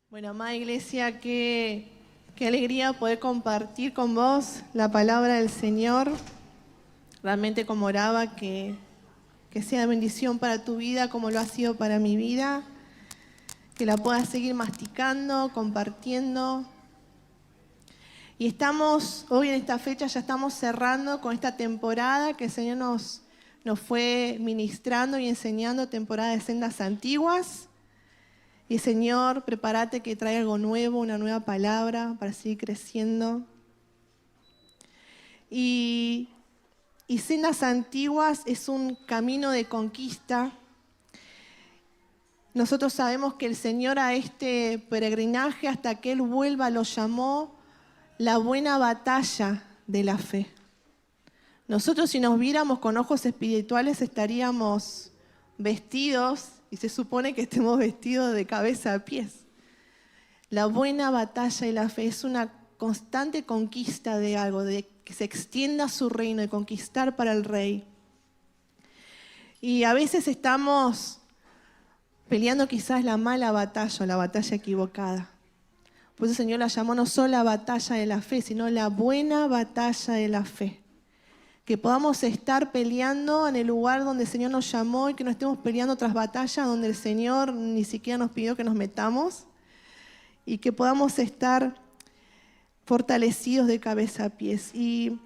Bueno, amada iglesia, qué alegría poder compartir con vos la palabra del Señor. Realmente como oraba, que sea bendición para tu vida como lo ha sido para mi vida. Que la puedas seguir masticando, compartiendo. Y estamos, hoy en esta fecha ya estamos cerrando con esta temporada que el Señor nos fue ministrando y enseñando, temporada de sendas antiguas. Y Señor, prepárate que trae algo nuevo, una nueva palabra para seguir creciendo. Y sendas antiguas es un camino de conquista. Nosotros sabemos que el Señor a este peregrinaje, hasta que Él vuelva, lo llamó la buena batalla de la fe. Nosotros, si nos viéramos con ojos espirituales, estaríamos vestidos, y se supone que estemos vestidos de cabeza a pies. La buena batalla de la fe es una constante conquista de algo, de que se extienda su reino, de conquistar para el Rey. Y a veces estamos peleando quizás la mala batalla o la batalla equivocada. Por eso el Señor la llamó no solo la batalla de la fe, sino la buena batalla de la fe. Que podamos estar peleando en el lugar donde el Señor nos llamó y que no estemos peleando otras batallas donde el Señor ni siquiera nos pidió que nos metamos, y que podamos estar fortalecidos de cabeza a pies. Y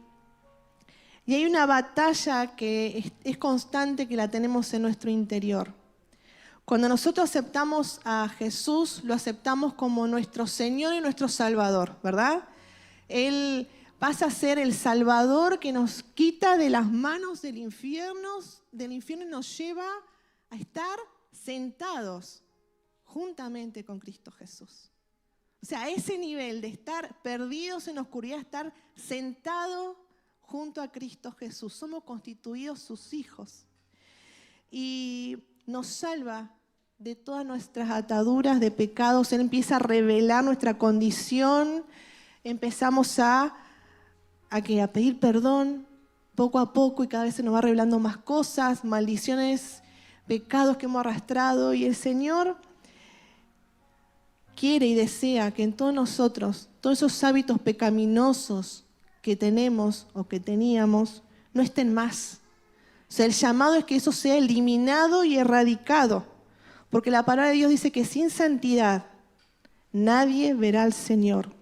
hay una batalla que es constante, que la tenemos en nuestro interior. Cuando nosotros aceptamos a Jesús, lo aceptamos como nuestro Señor y nuestro Salvador, ¿verdad? Él pasa a ser el Salvador que nos quita de las manos del infierno y nos lleva a estar sentados juntamente con Cristo Jesús. O sea, a ese nivel de estar perdidos en la oscuridad, estar sentados junto a Cristo Jesús. Somos constituidos sus hijos. Y nos salva de todas nuestras ataduras de pecados. Él empieza a revelar nuestra condición. Empezamos a pedir perdón poco a poco, y cada vez se nos va revelando más cosas, maldiciones, pecados que hemos arrastrado. Y el Señor quiere y desea que en todos nosotros, todos esos hábitos pecaminosos que tenemos o que teníamos, no estén más. O sea, el llamado es que eso sea eliminado y erradicado, porque la palabra de Dios dice que sin santidad nadie verá al Señor.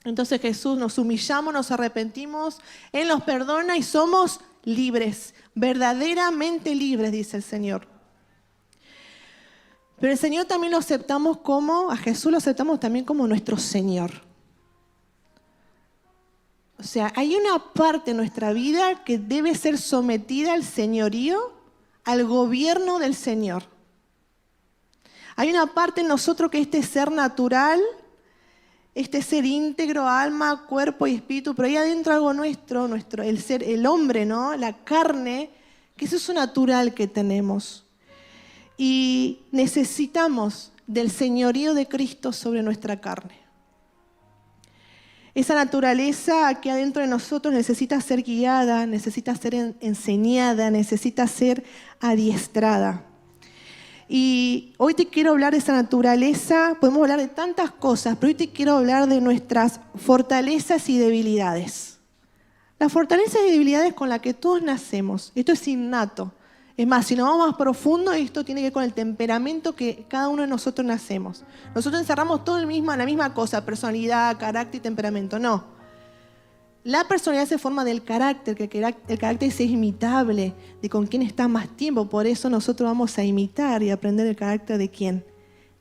Entonces Jesús, nos humillamos, nos arrepentimos, Él nos perdona y somos libres, verdaderamente libres, dice el Señor. Pero el Señor también lo aceptamos a Jesús lo aceptamos también como nuestro Señor. O sea, hay una parte de nuestra vida que debe ser sometida al señorío, al gobierno del Señor. Hay una parte en nosotros que este ser natural, este ser íntegro, alma, cuerpo y espíritu, pero hay adentro algo nuestro, el hombre, ¿no? La carne, que eso es un natural que tenemos. Y necesitamos del señorío de Cristo sobre nuestra carne. Esa naturaleza que adentro de nosotros necesita ser guiada, necesita ser enseñada, necesita ser adiestrada. Y hoy te quiero hablar de esa naturaleza. Podemos hablar de tantas cosas, pero hoy te quiero hablar de nuestras fortalezas y debilidades. Las fortalezas y debilidades con las que todos nacemos. Esto es innato. Es más, si nos vamos más profundo, esto tiene que ver con el temperamento que cada uno de nosotros nacemos. Nosotros encerramos todo la misma cosa, personalidad, carácter y temperamento. No. La personalidad se forma del carácter, que el carácter es imitable, de con quién está más tiempo. Por eso nosotros vamos a imitar y aprender el carácter de quién,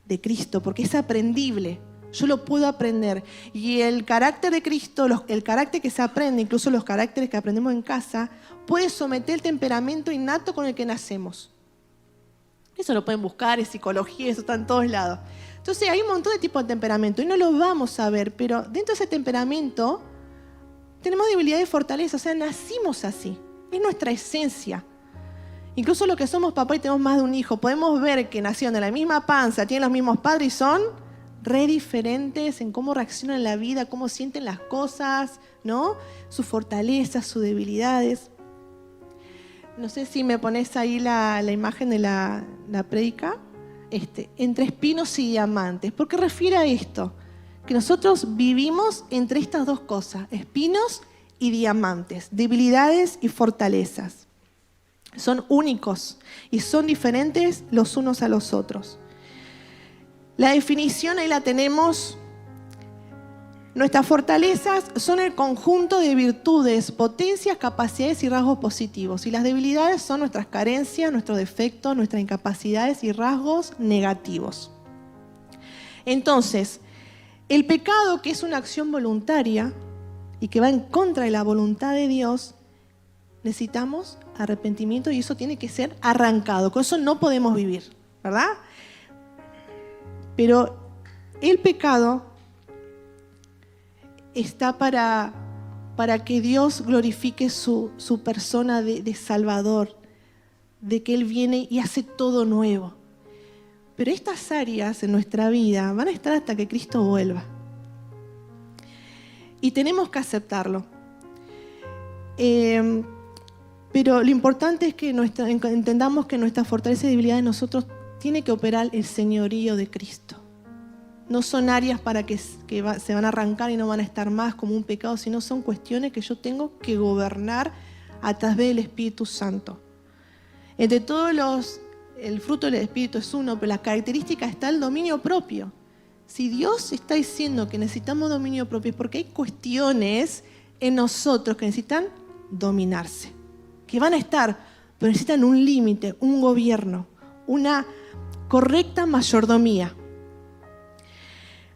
de Cristo, porque es aprendible. Yo lo puedo aprender. Y el carácter de Cristo, el carácter que se aprende, incluso los caracteres que aprendemos en casa, puede someter el temperamento innato con el que nacemos. Eso lo pueden buscar, es psicología, eso está en todos lados. Entonces hay un montón de tipos de temperamento y no lo vamos a ver, pero dentro de ese temperamento tenemos debilidad y fortaleza, o sea, nacimos así. Es nuestra esencia. Incluso los que somos papá y tenemos más de un hijo, podemos ver que nacieron de la misma panza, tienen los mismos padres y son re diferentes en cómo reaccionan en la vida, cómo sienten las cosas, ¿no? Sus fortalezas, sus debilidades. No sé si me pones ahí la imagen de la prédica. entre espinos y diamantes. ¿Por qué refiere a esto? Que nosotros vivimos entre estas dos cosas, espinos y diamantes, debilidades y fortalezas. Son únicos y son diferentes los unos a los otros. La definición ahí la tenemos. Nuestras fortalezas son el conjunto de virtudes, potencias, capacidades y rasgos positivos. Y las debilidades son nuestras carencias, nuestros defectos, nuestras incapacidades y rasgos negativos. Entonces, el pecado, que es una acción voluntaria y que va en contra de la voluntad de Dios, necesitamos arrepentimiento y eso tiene que ser arrancado. Con eso no podemos vivir, ¿verdad? Pero el pecado está para que Dios glorifique su persona de Salvador, de que Él viene y hace todo nuevo. Pero estas áreas en nuestra vida van a estar hasta que Cristo vuelva. Y tenemos que aceptarlo. Pero lo importante es que entendamos que nuestra fortaleza y debilidad de nosotros tiene que operar el señorío de Cristo. No son áreas para que se van a arrancar y no van a estar más como un pecado, sino son cuestiones que yo tengo que gobernar a través del Espíritu Santo. Entre todos el fruto del Espíritu es uno, pero la característica está el dominio propio. Si Dios está diciendo que necesitamos dominio propio es porque hay cuestiones en nosotros que necesitan dominarse, que van a estar, pero necesitan un límite, un gobierno, una correcta mayordomía.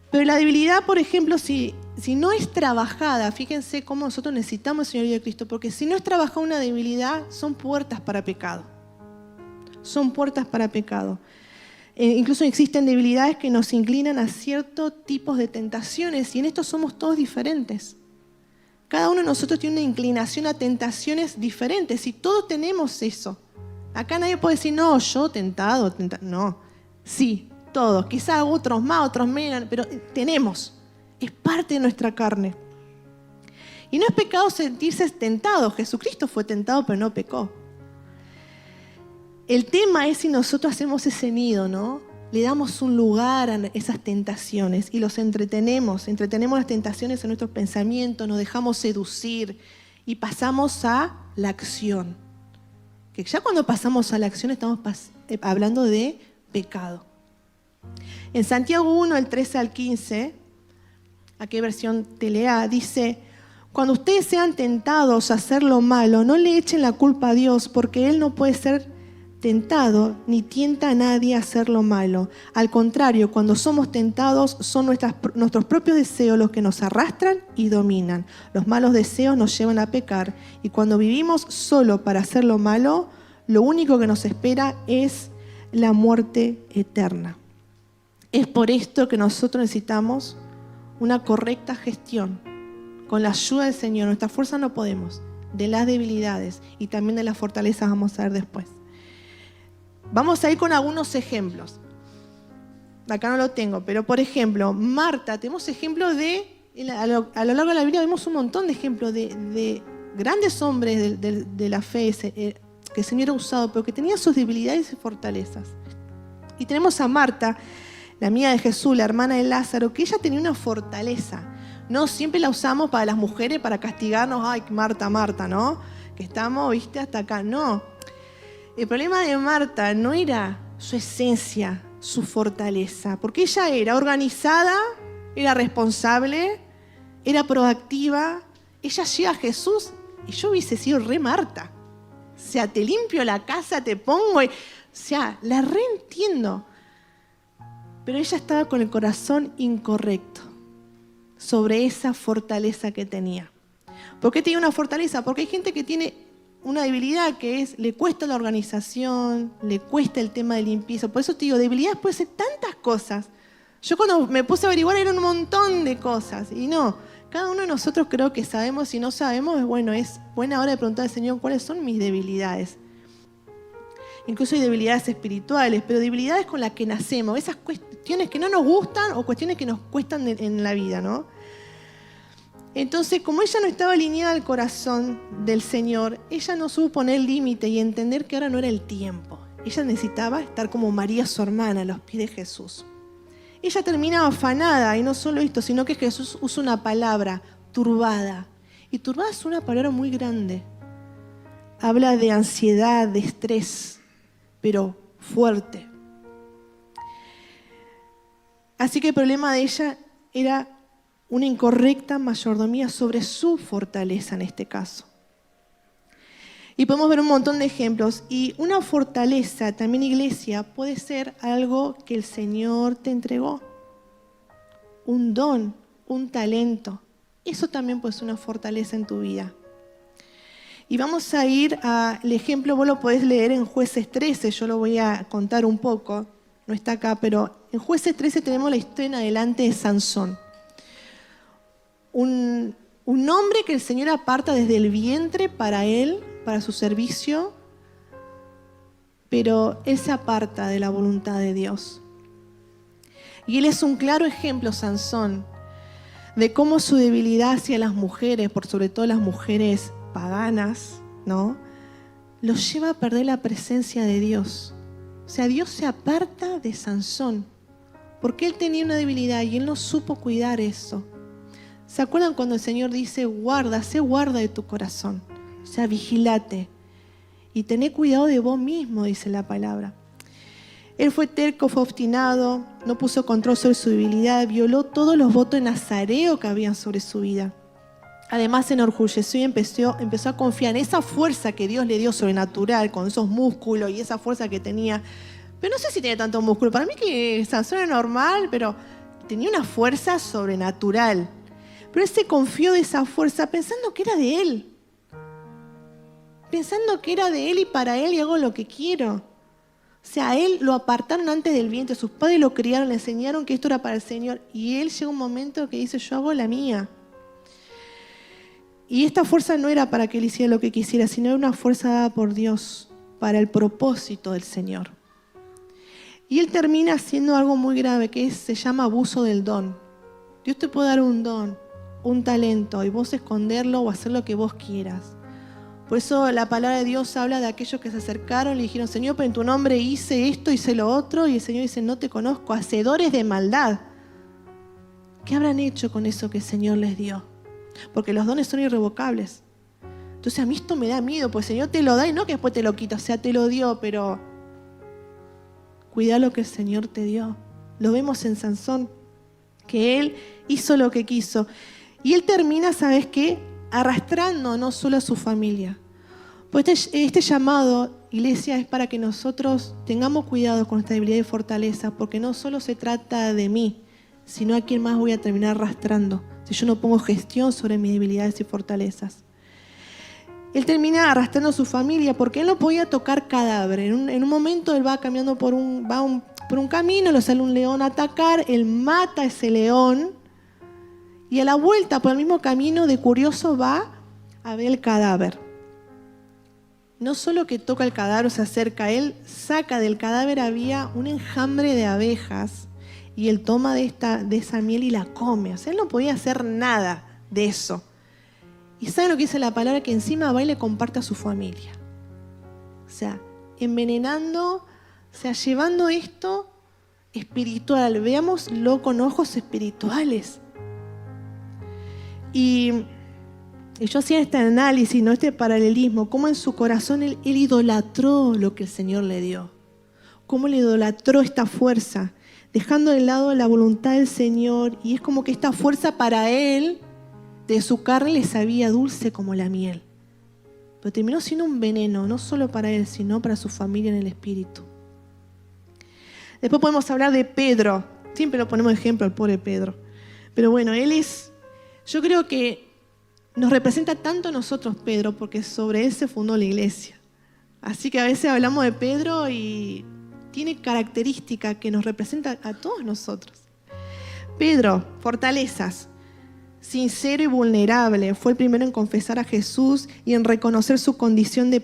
Pero la debilidad, por ejemplo, si no es trabajada, fíjense cómo nosotros necesitamos el señorío de Cristo, porque si no es trabajada una debilidad, son puertas para pecado. Son puertas para pecado. Incluso existen debilidades que nos inclinan a ciertos tipos de tentaciones y en esto somos todos diferentes. Cada uno de nosotros tiene una inclinación a tentaciones diferentes y todos tenemos eso. Acá nadie puede decir, no, yo tentado. No, sí, todos. Quizás otros más, otros menos, pero tenemos. Es parte de nuestra carne. Y no es pecado sentirse tentado. Jesucristo fue tentado, pero no pecó. El tema es si nosotros hacemos ese nido, ¿no? Le damos un lugar a esas tentaciones y los entretenemos las tentaciones en nuestros pensamientos, nos dejamos seducir y pasamos a la acción. Que ya cuando pasamos a la acción estamos hablando de pecado. En Santiago 1, el 13 al 15, ¿a qué versión te lea? Dice, cuando ustedes sean tentados a hacer lo malo, no le echen la culpa a Dios, porque Él no puede ser tentado ni tienta a nadie a hacer lo malo. Al contrario, cuando somos tentados son nuestros propios deseos los que nos arrastran y dominan. Los malos deseos nos llevan a pecar y cuando vivimos solo para hacer lo malo, lo único que nos espera es la muerte eterna. Es por esto que nosotros necesitamos una correcta gestión. Con la ayuda del Señor, nuestra fuerza no podemos, de las debilidades y también de las fortalezas vamos a ver después. Vamos a ir con algunos ejemplos. Acá no lo tengo, pero por ejemplo, Marta, tenemos ejemplos a lo largo de la Biblia vemos un montón de ejemplos de grandes hombres de la fe que el Señor ha usado, pero que tenían sus debilidades y fortalezas. Y tenemos a Marta, la amiga de Jesús, la hermana de Lázaro, que ella tenía una fortaleza. No siempre la usamos para las mujeres, para castigarnos, ay, Marta, Marta, ¿no? Que estamos, viste, hasta acá. No. El problema de Marta no era su esencia, su fortaleza, porque ella era organizada, era responsable, era proactiva. Ella llega a Jesús y yo hubiese sido re Marta. O sea, te limpio la casa, te pongo... O sea, la reentiendo. Pero ella estaba con el corazón incorrecto sobre esa fortaleza que tenía. ¿Por qué tenía una fortaleza? Porque hay gente que tiene una debilidad que le cuesta la organización, le cuesta el tema de limpieza. Por eso te digo, debilidades puede ser tantas cosas. Yo cuando me puse a averiguar eran un montón de cosas. Y no, cada uno de nosotros creo que sabemos, si no sabemos, es buena hora de preguntar al Señor cuáles son mis debilidades. Incluso hay debilidades espirituales, pero debilidades con las que nacemos, esas cuestiones que no nos gustan o cuestiones que nos cuestan en la vida, ¿no? Entonces, como ella no estaba alineada al corazón del Señor, ella no supo poner límite y entender que ahora no era el tiempo. ella necesitaba estar como María, su hermana, a los pies de Jesús. Ella termina afanada, y no solo esto, sino que Jesús usa una palabra, turbada. Y turbada es una palabra muy grande. Habla de ansiedad, de estrés, pero fuerte. Así que el problema de ella era una incorrecta mayordomía sobre su fortaleza en este caso. Y podemos ver un montón de ejemplos. Y una fortaleza, también iglesia, puede ser algo que el Señor te entregó. Un don, un talento. Eso también puede ser una fortaleza en tu vida. Y vamos a ir al ejemplo, vos lo podés leer en Jueces 13, yo lo voy a contar un poco, no está acá, pero en Jueces 13 tenemos la historia en adelante de Sansón. Un hombre que el Señor aparta desde el vientre para él, para su servicio, pero él se aparta de la voluntad de Dios. Y él es un claro ejemplo, Sansón, de cómo su debilidad hacia las mujeres, por sobre todo las mujeres paganas, ¿no?, los lleva a perder la presencia de Dios. O sea, Dios se aparta de Sansón, porque él tenía una debilidad y él no supo cuidar eso. ¿Se acuerdan cuando el Señor dice, guarda, sé guarda de tu corazón? O sea, vigilate y tené cuidado de vos mismo, dice la palabra. Él fue terco, fue obstinado, no puso control sobre su debilidad, violó todos los votos de nazareo que habían sobre su vida. Además se enorgulleció y empezó a confiar en esa fuerza que Dios le dio sobrenatural, con esos músculos y esa fuerza que tenía. Pero no sé si tenía tanto músculo. Para mí que Sansón era normal, pero tenía una fuerza sobrenatural. Pero él se confió de esa fuerza pensando que era de él. Pensando que era de él y para él y hago lo que quiero. O sea, a él lo apartaron antes del vientre. Sus padres lo criaron, le enseñaron que esto era para el Señor. Y él llega un momento que dice, yo hago la mía. Y esta fuerza no era para que él hiciera lo que quisiera, sino era una fuerza dada por Dios para el propósito del Señor. Y él termina haciendo algo muy grave, que se llama abuso del don. Dios te puede dar un don, un talento, y vos esconderlo o hacer lo que vos quieras. Por eso la palabra de Dios habla de aquellos que se acercaron y le dijeron, Señor, pero en tu nombre hice esto, hice lo otro, y el Señor dice, no te conozco, hacedores de maldad. ¿Qué habrán hecho con eso que el Señor les dio? Porque los dones son irrevocables. Entonces a mí esto me da miedo, pues el Señor te lo da y no que después te lo quita, o sea, te lo dio, pero cuida lo que el Señor te dio. Lo vemos en Sansón, que él hizo lo que quiso. Y él termina, ¿sabes qué?, arrastrando no solo a su familia. Pues este llamado, iglesia, es para que nosotros tengamos cuidado con nuestra debilidad y fortaleza, porque no solo se trata de mí, sino a quién más voy a terminar arrastrando si yo no pongo gestión sobre mis debilidades y fortalezas. Él termina arrastrando a su familia porque él no podía tocar cadáver. En un momento él va caminando por un camino, lo sale un león a atacar, él mata a ese león y a la vuelta por el mismo camino de curioso va a ver el cadáver. No solo que toca el cadáver, se acerca a él, saca del cadáver, había un enjambre de abejas y él toma de esa miel y la come. O sea, él no podía hacer nada de eso. Y ¿saben lo que dice la palabra? Que encima va y le comparte a su familia. O sea, envenenando, o sea, llevando esto espiritual. Veámoslo con ojos espirituales. Y yo hacía este análisis, ¿no?, este paralelismo, cómo en su corazón él idolatró lo que el Señor le dio. Cómo le idolatró esta fuerza, dejando de lado la voluntad del Señor. Y es como que esta fuerza para él, de su carne, le sabía dulce como la miel. Pero terminó siendo un veneno, no solo para él, sino para su familia en el espíritu. Después podemos hablar de Pedro. Siempre lo ponemos de ejemplo al pobre Pedro. Pero bueno, yo creo que nos representa tanto a nosotros Pedro, porque sobre él se fundó la iglesia. Así que a veces hablamos de Pedro y tiene características que nos representan a todos nosotros. Pedro, fortalezas. Sincero y vulnerable, fue el primero en confesar a Jesús y en reconocer su condición de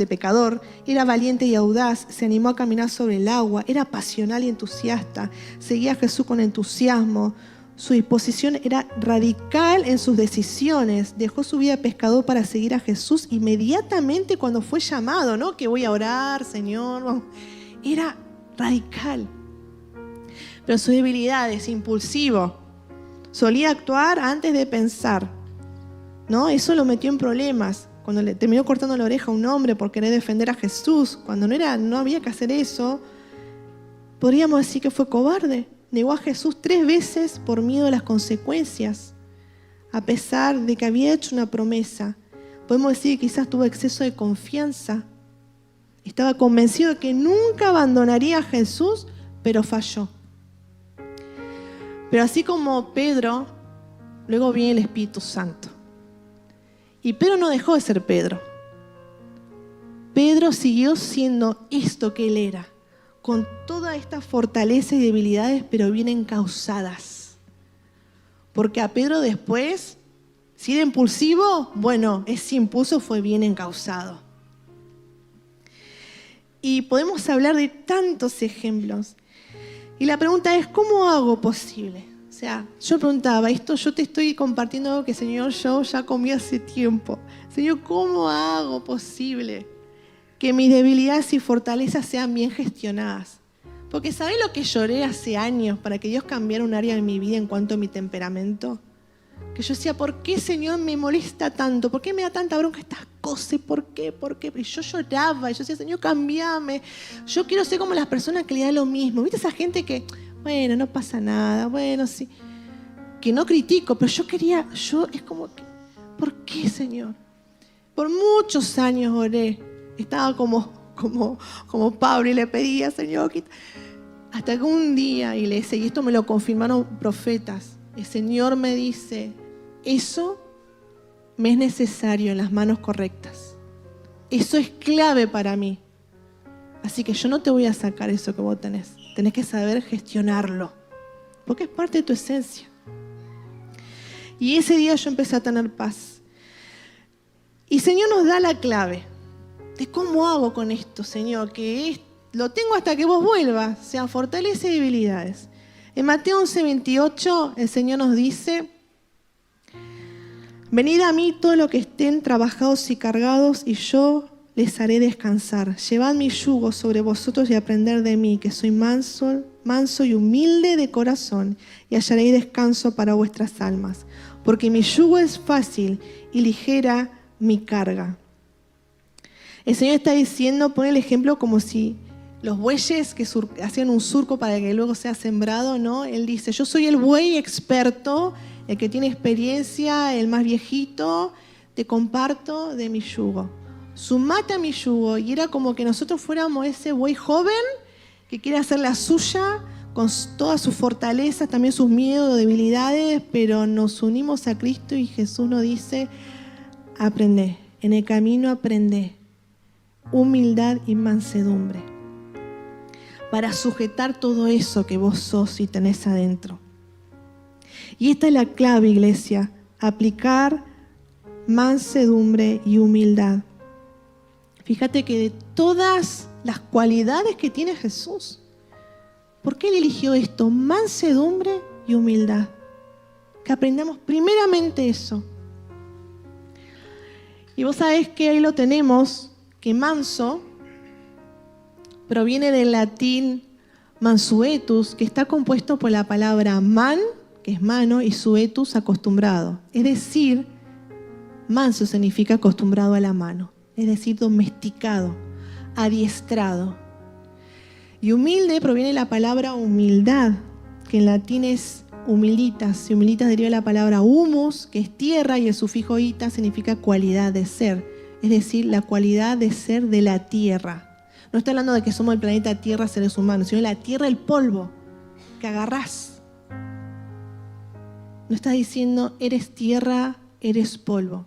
pecador. Era valiente y audaz, se animó a caminar sobre el agua, era pasional y entusiasta, seguía a Jesús con entusiasmo. Su disposición era radical en sus decisiones. Dejó su vida de pescador para seguir a Jesús inmediatamente cuando fue llamado, ¿no? Que voy a orar, Señor. Era radical. Pero su debilidad es impulsivo. Solía actuar antes de pensar, ¿no? Eso lo metió en problemas. Cuando le terminó cortando la oreja a un hombre por querer defender a Jesús, cuando no había que hacer eso, podríamos decir que fue cobarde. Negó a Jesús 3 veces por miedo a las consecuencias, a pesar de que había hecho una promesa. Podemos decir que quizás tuvo exceso de confianza. Estaba convencido de que nunca abandonaría a Jesús, pero falló. Pero así como Pedro, luego viene el Espíritu Santo. Y Pedro no dejó de ser Pedro. Pedro siguió siendo esto que él era, con toda esta fortaleza y debilidades, pero bien encausadas. Porque a Pedro después, si era impulsivo, bueno, ese impulso fue bien encausado. Y podemos hablar de tantos ejemplos. Y la pregunta es, ¿cómo hago posible? O sea, yo preguntaba, yo te estoy compartiendo algo que, Señor, yo ya comí hace tiempo. Señor, ¿cómo hago posible que mis debilidades y fortalezas sean bien gestionadas? Porque ¿sabés lo que lloré hace años para que Dios cambiara un área de mi vida en cuanto a mi temperamento? Que yo decía, ¿por qué, Señor, me molesta tanto? ¿Por qué me da tanta bronca estas cosas? ¿Por qué? Y yo lloraba, y yo decía, Señor, cambiame. Yo quiero ser como las personas que le dan lo mismo. ¿Viste esa gente que, bueno, no pasa nada, bueno, sí, que no critico, pero es como que, ¿por qué, Señor? Por muchos años oré, estaba como Pablo y le pedía, Señor, hasta que un día, iglesia, y esto me lo confirmaron profetas, el Señor me dice, eso me es necesario en las manos correctas. Eso es clave para mí. Así que yo no te voy a sacar eso que vos tenés. Tenés que saber gestionarlo, porque es parte de tu esencia. Y ese día yo empecé a tener paz. Y el Señor nos da la clave de cómo hago con esto, Señor, lo tengo hasta que vos vuelvas, sean fortalezas y debilidades. En Mateo 11:28 el Señor nos dice, venid a mí todos los que estén trabajados y cargados, y yo les haré descansar. Llevad mi yugo sobre vosotros y aprended de mí, que soy manso y humilde de corazón, y hallaréis descanso para vuestras almas. Porque mi yugo es fácil y ligera mi carga. El Señor está diciendo, pone el ejemplo como si los bueyes que hacían un surco para que luego sea sembrado, ¿no? Él dice, yo soy el buey experto, el que tiene experiencia, el más viejito, te comparto de mi yugo. Sumate a mi yugo. Y era como que nosotros fuéramos ese buey joven que quiere hacer la suya con todas sus fortalezas, también sus miedos, debilidades, pero nos unimos a Cristo y Jesús nos dice, aprendé, en el camino aprendé humildad y mansedumbre para sujetar todo eso que vos sos y tenés adentro. Y esta es la clave, iglesia, aplicar mansedumbre y humildad. Fíjate que de todas las cualidades que tiene Jesús, ¿por qué Él eligió esto? Mansedumbre y humildad. Que aprendamos primeramente eso. Y vos sabés que ahí lo tenemos, que manso proviene del latín mansuetus, que está compuesto por la palabra man, que es mano, y suetus, acostumbrado. Es decir, manso significa acostumbrado a la mano, es decir, domesticado, adiestrado. Y humilde proviene de la palabra humildad, que en latín es humilitas, y humilitas deriva de la palabra humus, que es tierra, y el sufijo ita significa cualidad de ser, es decir, la cualidad de ser de la tierra. No está hablando de que somos el planeta Tierra, seres humanos, sino la tierra, el polvo que agarrás. No está diciendo, eres tierra, eres polvo.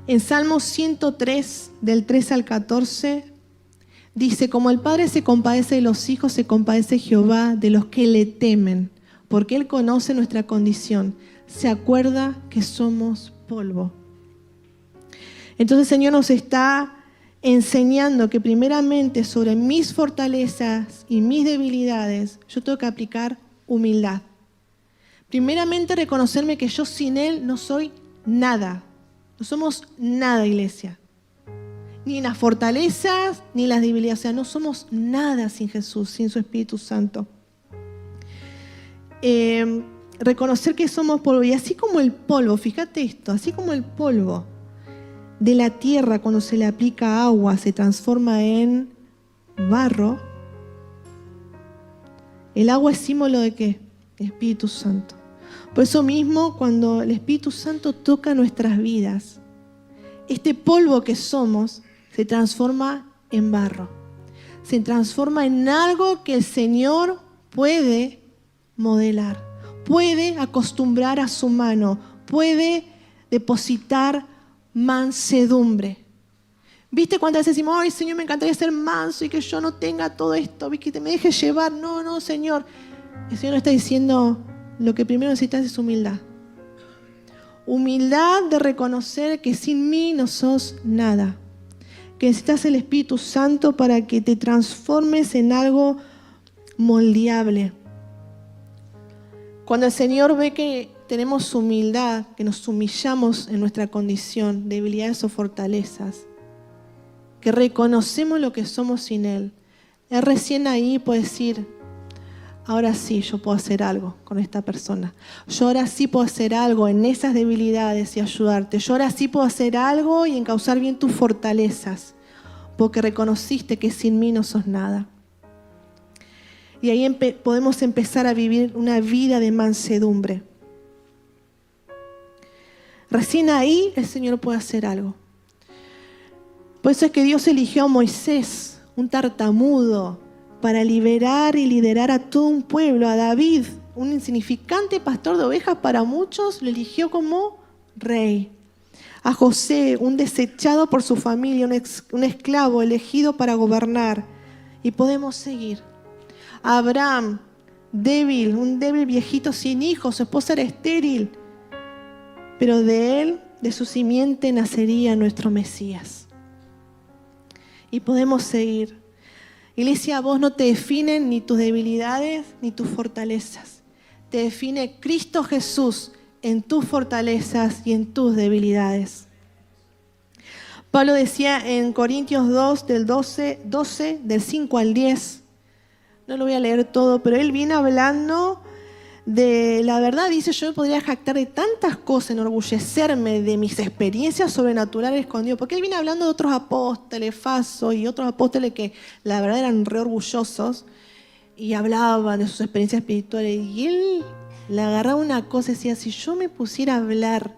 En Salmos 103, del 3 al 14, dice, como el Padre se compadece de los hijos, se compadece Jehová de los que le temen, porque Él conoce nuestra condición, se acuerda que somos polvo. Entonces el Señor nos está enseñando que primeramente sobre mis fortalezas y mis debilidades yo tengo que aplicar humildad. Primeramente reconocerme que yo sin Él no soy nada. No somos nada, iglesia. Ni en las fortalezas, ni en las debilidades. O sea, no somos nada sin Jesús, sin su Espíritu Santo. Reconocer que somos polvo. Y así como el polvo, fíjate esto, así como el polvo de la tierra cuando se le aplica agua se transforma en barro, el agua es símbolo ¿de qué? Espíritu Santo. Por eso mismo, cuando el Espíritu Santo toca nuestras vidas, este polvo que somos se transforma en barro. Se transforma en algo que el Señor puede modelar, puede acostumbrar a su mano, puede depositar mansedumbre. ¿Viste cuántas veces decimos, ay Señor, me encantaría ser manso y que yo no tenga todo esto, que me deje llevar? No, Señor. El Señor está diciendo, lo que primero necesitas es humildad. Humildad de reconocer que sin mí no sos nada. Que necesitas el Espíritu Santo para que te transformes en algo moldeable. Cuando el Señor ve que tenemos humildad, que nos humillamos en nuestra condición, debilidades o fortalezas, que reconocemos lo que somos sin Él, Él recién ahí puede decir, ahora sí yo puedo hacer algo con esta persona. Yo ahora sí puedo hacer algo en esas debilidades y ayudarte. Yo ahora sí puedo hacer algo y encauzar bien tus fortalezas, porque reconociste que sin mí no sos nada. Y ahí podemos empezar a vivir una vida de mansedumbre. Recién ahí el Señor puede hacer algo. Por eso es que Dios eligió a Moisés, un tartamudo, para liberar y liderar a todo un pueblo. A David, un insignificante pastor de ovejas para muchos, lo eligió como rey. A José, un desechado por su familia, un esclavo elegido para gobernar. Y podemos seguir. A Abraham, débil, un débil viejito sin hijos, su esposa era estéril. Pero de él, de su simiente, nacería nuestro Mesías. Y podemos seguir. Iglesia, vos no te definen ni tus debilidades ni tus fortalezas. Te define Cristo Jesús en tus fortalezas y en tus debilidades. Pablo decía en Corintios 2, del 12, del 5 al 10. No lo voy a leer todo, pero él viene hablando de la verdad. Dice, yo me podría jactar de tantas cosas, enorgullecerme de mis experiencias sobrenaturales con Dios. Porque él viene hablando de otros apóstoles, Faso y otros apóstoles que la verdad eran re orgullosos y hablaban de sus experiencias espirituales. Y él le agarraba una cosa y decía, si yo me pusiera a hablar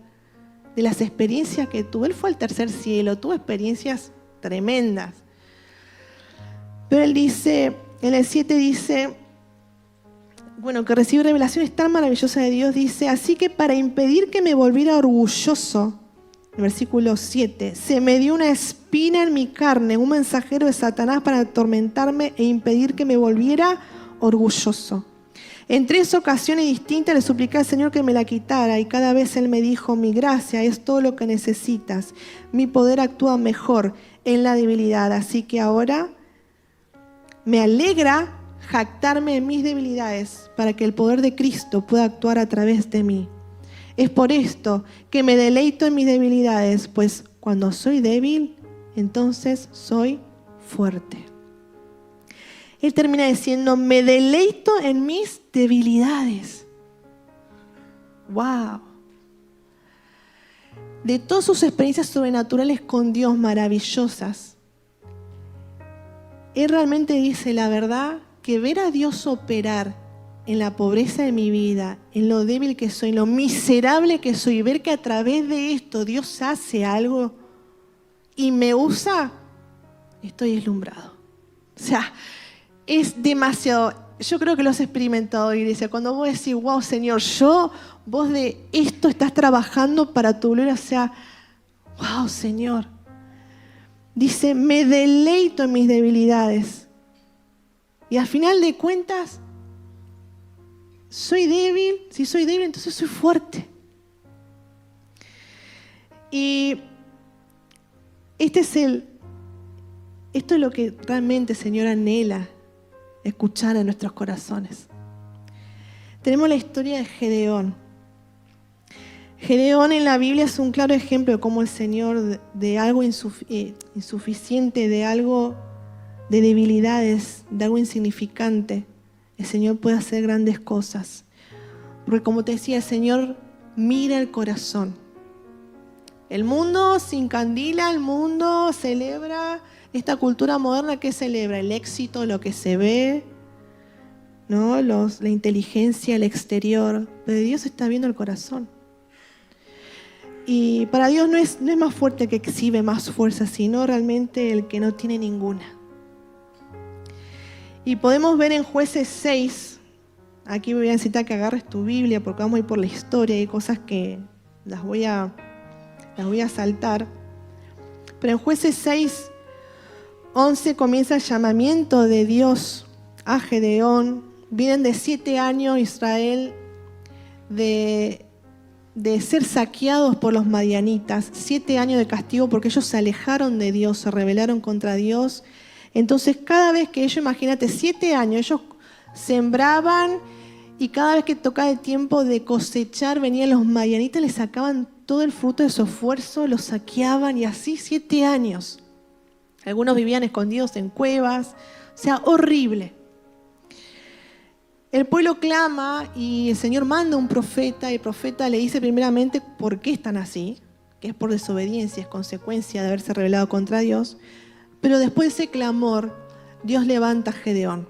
de las experiencias que tuve, él fue al tercer cielo, tuvo experiencias tremendas. Pero él dice, en el 7 dice, bueno, que recibe revelaciones tan maravillosas de Dios, dice, así que para impedir que me volviera orgulloso, el versículo 7, se me dio una espina en mi carne, un mensajero de Satanás para atormentarme e impedir que me volviera orgulloso. En 3 ocasiones distintas le supliqué al Señor que me la quitara y cada vez Él me dijo, mi gracia es todo lo que necesitas, mi poder actúa mejor en la debilidad, así que ahora me alegra jactarme en mis debilidades para que el poder de Cristo pueda actuar a través de mí. Es por esto que me deleito en mis debilidades, pues cuando soy débil, entonces soy fuerte. Él termina diciendo, me deleito en mis debilidades. ¡Wow! De todas sus experiencias sobrenaturales con Dios maravillosas, él realmente dice la verdad, que ver a Dios operar en la pobreza de mi vida, en lo débil que soy, en lo miserable que soy, y ver que a través de esto Dios hace algo y me usa, estoy deslumbrado. O sea, es demasiado. Yo creo que lo has experimentado, iglesia. Cuando vos decís, wow, Señor, vos de esto estás trabajando para tu gloria, o sea, wow, Señor. Dice, me deleito en mis debilidades. Y al final de cuentas, soy débil. Si soy débil, entonces soy fuerte. Y esto es lo que realmente, Señor, anhela escuchar en nuestros corazones. tenemos la historia de Gedeón. Gedeón en la Biblia es un claro ejemplo de cómo el Señor de algo insuficiente, de algo de debilidades, de algo insignificante, el Señor puede hacer grandes cosas. Porque como te decía, el Señor mira el corazón. El mundo se encandila, el mundo celebra esta cultura moderna que celebra el éxito, lo que se ve, ¿no? La inteligencia, el exterior. Pero Dios está viendo el corazón. Y para Dios no es más fuerte el que exhibe más fuerza, sino realmente el que no tiene ninguna. Y podemos ver en Jueces 6, aquí voy a necesitar que agarres tu Biblia porque vamos a ir por la historia, hay cosas que las voy a saltar. Pero en Jueces 6, 11 comienza el llamamiento de Dios a Gedeón. Vienen de 7 años Israel de ser saqueados por los madianitas, 7 años de castigo porque ellos se alejaron de Dios, se rebelaron contra Dios. Entonces cada vez que ellos, imagínate, 7 años, ellos sembraban y cada vez que tocaba el tiempo de cosechar, venían los madianitas, les sacaban todo el fruto de su esfuerzo, los saqueaban y así 7 años. Algunos vivían escondidos en cuevas, o sea, horrible. El pueblo clama y el Señor manda un profeta y el profeta le dice primeramente por qué están así, que es por desobediencia, es consecuencia de haberse rebelado contra Dios. Pero después de ese clamor, Dios levanta a Gedeón.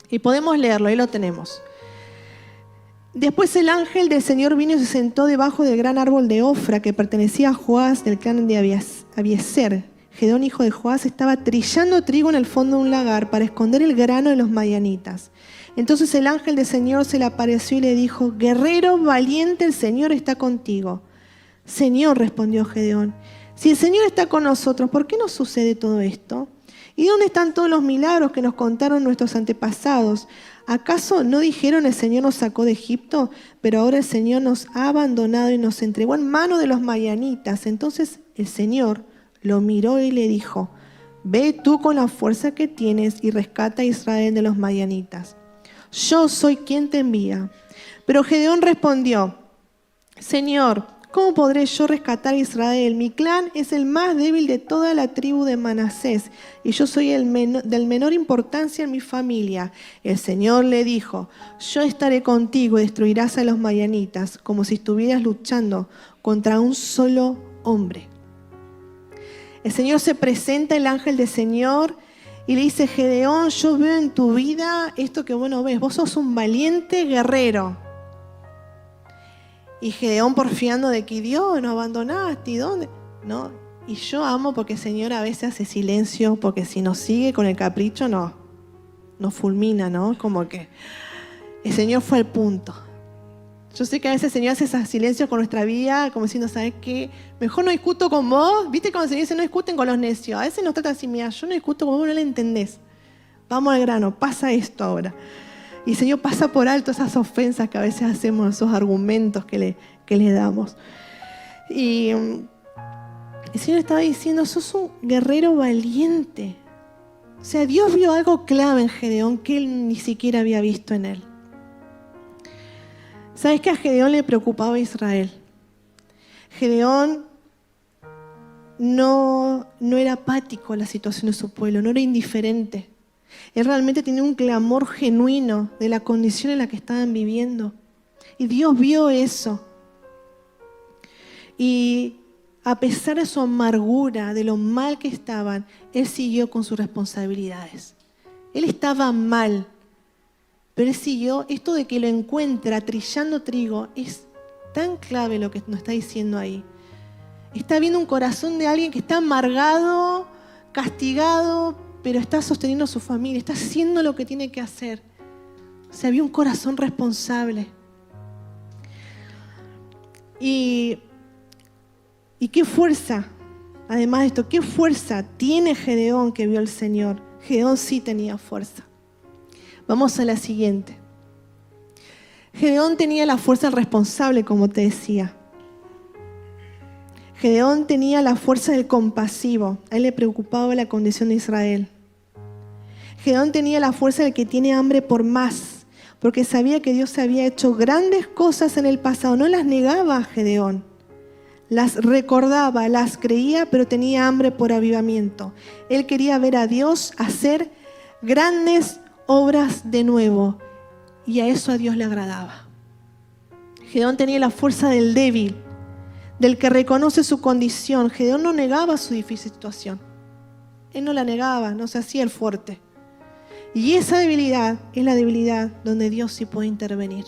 Y podemos leerlo, ahí lo tenemos. Después el ángel del Señor vino y se sentó debajo del gran árbol de Ofra que pertenecía a Joás del clan de Abiezer. Gedeón, hijo de Joás, estaba trillando trigo en el fondo de un lagar para esconder el grano de los madianitas. Entonces el ángel del Señor se le apareció y le dijo: guerrero valiente, el Señor está contigo. Señor, respondió Gedeón, si el Señor está con nosotros, ¿por qué nos sucede todo esto? ¿Y dónde están todos los milagros que nos contaron nuestros antepasados? ¿Acaso no dijeron el Señor nos sacó de Egipto, pero ahora el Señor nos ha abandonado y nos entregó en mano de los madianitas? Entonces el Señor lo miró y le dijo: ve tú con la fuerza que tienes y rescata a Israel de los madianitas. Yo soy quien te envía. Pero Gedeón respondió: Señor, ¿cómo podré yo rescatar a Israel? Mi clan es el más débil de toda la tribu de Manasés y yo soy del menor importancia en mi familia. El Señor le dijo: yo estaré contigo y destruirás a los madianitas como si estuvieras luchando contra un solo hombre. El Señor se presenta, el ángel del Señor, y le dice: Gedeón, yo veo en tu vida esto que vos no ves. Vos sos un valiente guerrero. Y Gedeón porfiando de que Dios nos abandonaste, ¿y dónde? ¿No? Y yo amo porque el Señor a veces hace silencio, porque si nos sigue con el capricho nos fulmina, ¿no? Como que el Señor fue al punto. Yo sé que a veces el Señor hace esos silencios con nuestra vida, como diciendo: ¿sabes qué? Mejor no discuto con vos. ¿Viste cuando se dice no discuten con los necios? A veces nos trata así: mira, yo no discuto con vos, no le entendés. Vamos al grano, pasa esto ahora. Y el Señor pasa por alto esas ofensas que a veces hacemos, esos argumentos que le damos. Y el Señor estaba diciendo: sos un guerrero valiente. O sea, Dios vio algo clave en Gedeón que él ni siquiera había visto en él. ¿Sabes que a Gedeón le preocupaba a Israel? Gedeón no era apático a la situación de su pueblo, no era indiferente. Él realmente tenía un clamor genuino de la condición en la que estaban viviendo. Y Dios vio eso. Y a pesar de su amargura, de lo mal que estaban, Él siguió con sus responsabilidades. Él estaba mal, pero Él siguió. Esto de que lo encuentra trillando trigo es tan clave lo que nos está diciendo ahí. Está viendo un corazón de alguien que está amargado, castigado, pero está sosteniendo a su familia, está haciendo lo que tiene que hacer. O sea, había un corazón responsable. Y qué fuerza, además de esto, qué fuerza tiene Gedeón que vio al Señor. Gedeón sí tenía fuerza. Vamos a la siguiente. Gedeón tenía la fuerza responsable, como te decía. Gedeón tenía la fuerza del compasivo. A él le preocupaba la condición de Israel. Gedeón tenía la fuerza del que tiene hambre por más, porque sabía que Dios había hecho grandes cosas en el pasado. No las negaba a Gedeón, las recordaba, las creía, pero tenía hambre por avivamiento. Él quería ver a Dios hacer grandes obras de nuevo, y a eso a Dios le agradaba. Gedeón tenía la fuerza del débil, del que reconoce su condición. Gedeón no negaba su difícil situación. Él no la negaba, no se hacía el fuerte. Y esa debilidad es la debilidad donde Dios sí puede intervenir.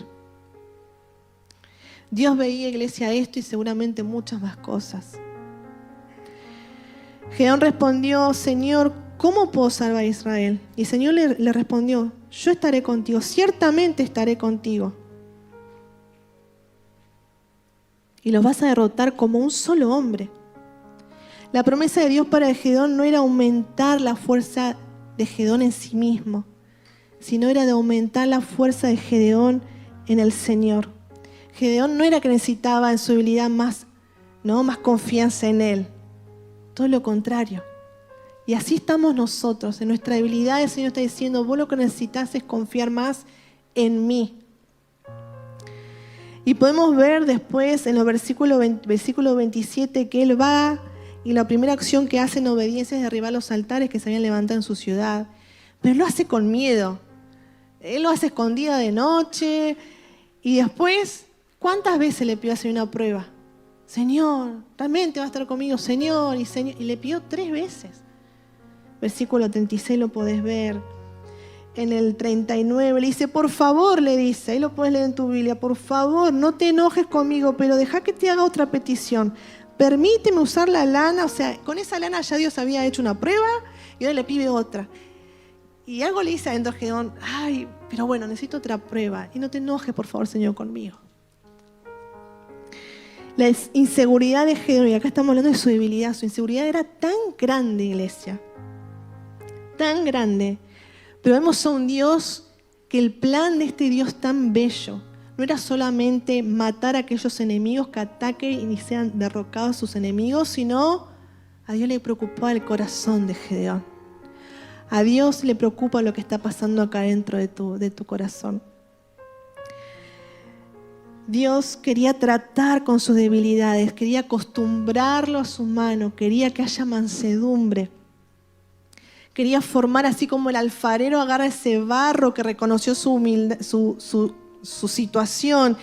Dios veía, iglesia, esto y seguramente muchas más cosas. Gedeón respondió: Señor, ¿cómo puedo salvar a Israel? Y el Señor le respondió: yo estaré contigo, ciertamente estaré contigo. Y los vas a derrotar como un solo hombre. La promesa de Dios para Gedeón no era aumentar la fuerza de Gedeón en sí mismo, sino era de aumentar la fuerza de Gedeón en el Señor. Gedeón no era que necesitaba en su debilidad más confianza en Él. Todo lo contrario. Y así estamos nosotros. En nuestra debilidad el Señor está diciendo: vos lo que necesitas es confiar más en mí. Y podemos ver después en los versículo 27 que Él va y la primera acción que hace en obediencia es derribar los altares que se habían levantado en su ciudad. Pero Él lo hace con miedo. Él lo hace escondida de noche. Y después, ¿cuántas veces le pidió hacer una prueba? Señor, realmente va a estar conmigo, Señor. Y le pidió 3 veces. Versículo 36 lo podés ver. En el 39 le dice: por favor, le dice, ahí lo puedes leer en tu Biblia, por favor, no te enojes conmigo, pero deja que te haga otra petición. Permíteme usar la lana. O sea, con esa lana ya Dios había hecho una prueba y ahora le pide otra. Y algo le dice adentro a Gedeón: ay, pero bueno, necesito otra prueba. Y no te enojes, por favor, Señor, conmigo. La inseguridad de Gedeón, y acá estamos hablando de su debilidad, su inseguridad era tan grande, iglesia, tan grande. Pero vemos a un Dios que el plan de este Dios tan bello no era solamente matar a aquellos enemigos que ataquen y sean derrocados sus enemigos, sino a Dios le preocupaba el corazón de Gedeón. A Dios le preocupa lo que está pasando acá dentro de tu corazón. Dios quería tratar con sus debilidades, quería acostumbrarlo a su mano, quería que haya mansedumbre. Quería formar, así como el alfarero agarra ese barro que reconoció su situación,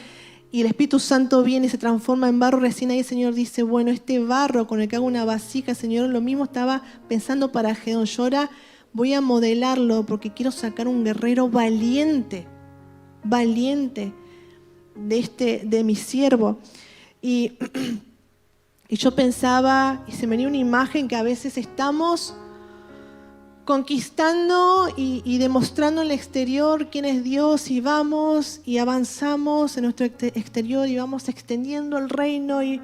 y el Espíritu Santo viene y se transforma en barro. Recién ahí el Señor dice: bueno, este barro con el que hago una vasija, Señor, lo mismo estaba pensando para Gedeón. Yo ahora voy a modelarlo porque quiero sacar un guerrero valiente de mi siervo. Y yo pensaba, y se me venía una imagen, que a veces estamos conquistando y demostrando en el exterior quién es Dios, y vamos y avanzamos en nuestro exterior y vamos extendiendo el reino, y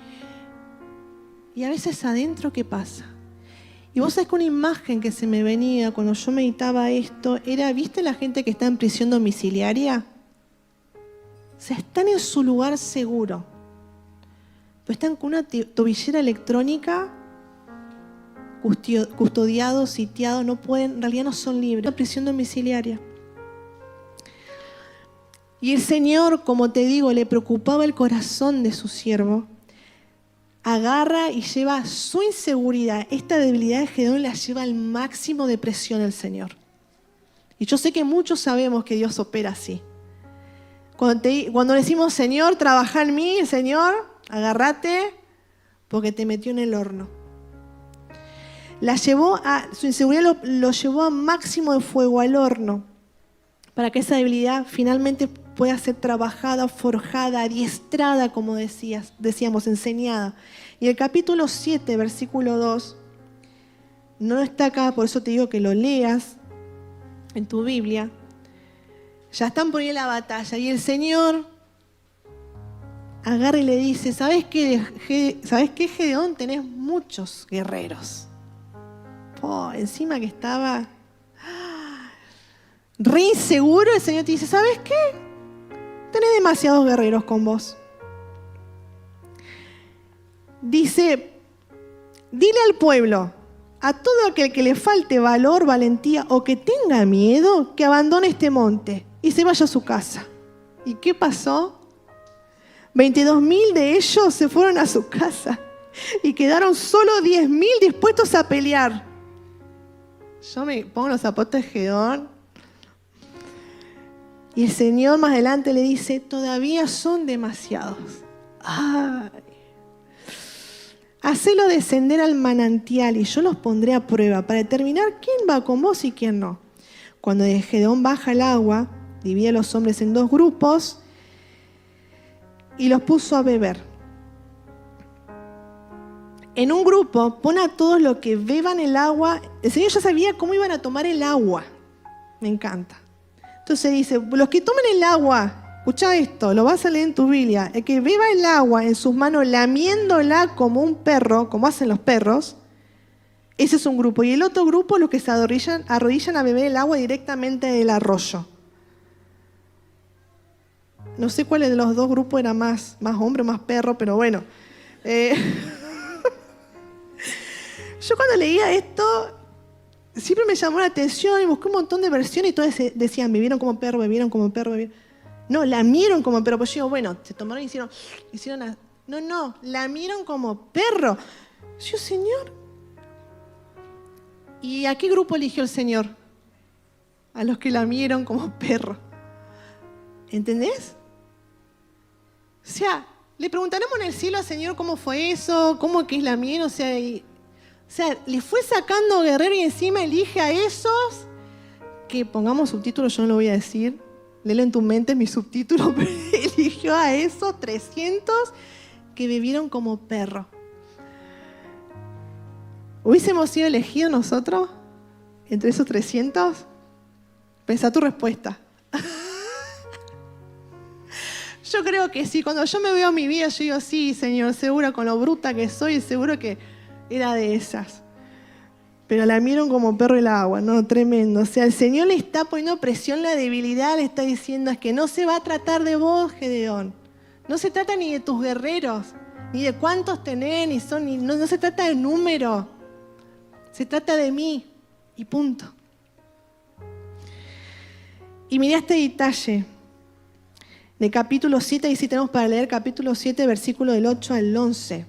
a veces adentro, ¿qué pasa? Y vos sabés que una imagen que se me venía cuando yo meditaba esto era: ¿viste la gente que está en prisión domiciliaria? O sea, están en su lugar seguro, pero están con una tobillera electrónica, custodiados, sitiados, no pueden, en realidad no son libres. Una prisión domiciliaria. Y el Señor, como te digo, le preocupaba el corazón de su siervo. Agarra y lleva su inseguridad, esta debilidad de Gedeón, la lleva al máximo de presión el Señor. Y yo sé que muchos sabemos que Dios opera así. Cuando decimos: Señor, trabaja en mí, el Señor, agárrate, porque te metió en el horno. Su inseguridad lo llevó a máximo de fuego, al horno, para que esa debilidad finalmente pueda ser trabajada, forjada, adiestrada, como decíamos, enseñada. Y el capítulo 7, versículo 2, no está acá, por eso te digo que lo leas en tu Biblia. Ya están por ahí en la batalla y el Señor agarra y le dice: ¿sabes qué, Gedeón? Tenés muchos guerreros. Encima que estaba re inseguro, el Señor te dice: ¿sabes qué? Tenés demasiados guerreros con vos. Dice: dile al pueblo, a todo aquel que le falte valor, valentía o que tenga miedo, que abandone este monte y se vaya a su casa. ¿Y qué pasó? 22.000 de ellos se fueron a su casa y quedaron solo 10.000 dispuestos a pelear. Yo me pongo los zapatos de Gedeón y el Señor más adelante le dice, todavía son demasiados. Ay. Hacelo descender al manantial y yo los pondré a prueba para determinar quién va con vos y quién no. Cuando Gedeón baja el agua, divide a los hombres en 2 grupos y los puso a beber. En un grupo pone a todos los que beban el agua. El Señor ya sabía cómo iban a tomar el agua. Me encanta. Entonces dice, los que tomen el agua, escucha esto, lo vas a leer en tu Biblia, el que beba el agua en sus manos lamiéndola como un perro, como hacen los perros, ese es un grupo. Y el otro grupo, los que se arrodillan a beber el agua directamente del arroyo. No sé cuál de los 2 grupos era más hombre, más perro, pero bueno. Yo cuando leía esto, siempre me llamó la atención y busqué un montón de versiones y todas decían, bebieron como perro, bebieron como perro, bebieron. No, lamieron como perro. Pues yo digo, bueno, se tomaron y hicieron no, lamieron como perro. Yo, Señor. ¿Y a qué grupo eligió el Señor? A los que lamieron como perro. ¿Entendés? O sea, le preguntaremos en el cielo al Señor cómo fue eso, cómo que es lamieron, o sea, le fue sacando guerrero y encima elige a esos que pongamos subtítulos, yo no lo voy a decir, léelo en tu mente, mi subtítulo, pero eligió a esos 300 que vivieron como perro. ¿Hubiésemos sido elegidos nosotros entre esos 300? Pensá tu respuesta. Yo creo que sí. Cuando yo me veo en mi vida, yo digo, sí, Señor, seguro con lo bruta que soy, seguro que era de esas. Pero la miraron como perro el agua, ¿no? Tremendo. O sea, el Señor le está poniendo presión, la debilidad, le está diciendo, es que no se va a tratar de vos, Gedeón. No se trata ni de tus guerreros, ni de cuántos tenés, no se trata de número. Se trata de mí. Y punto. Y mirá este detalle. De capítulo 7, y si tenemos para leer capítulo 7, versículo del 8 al 11.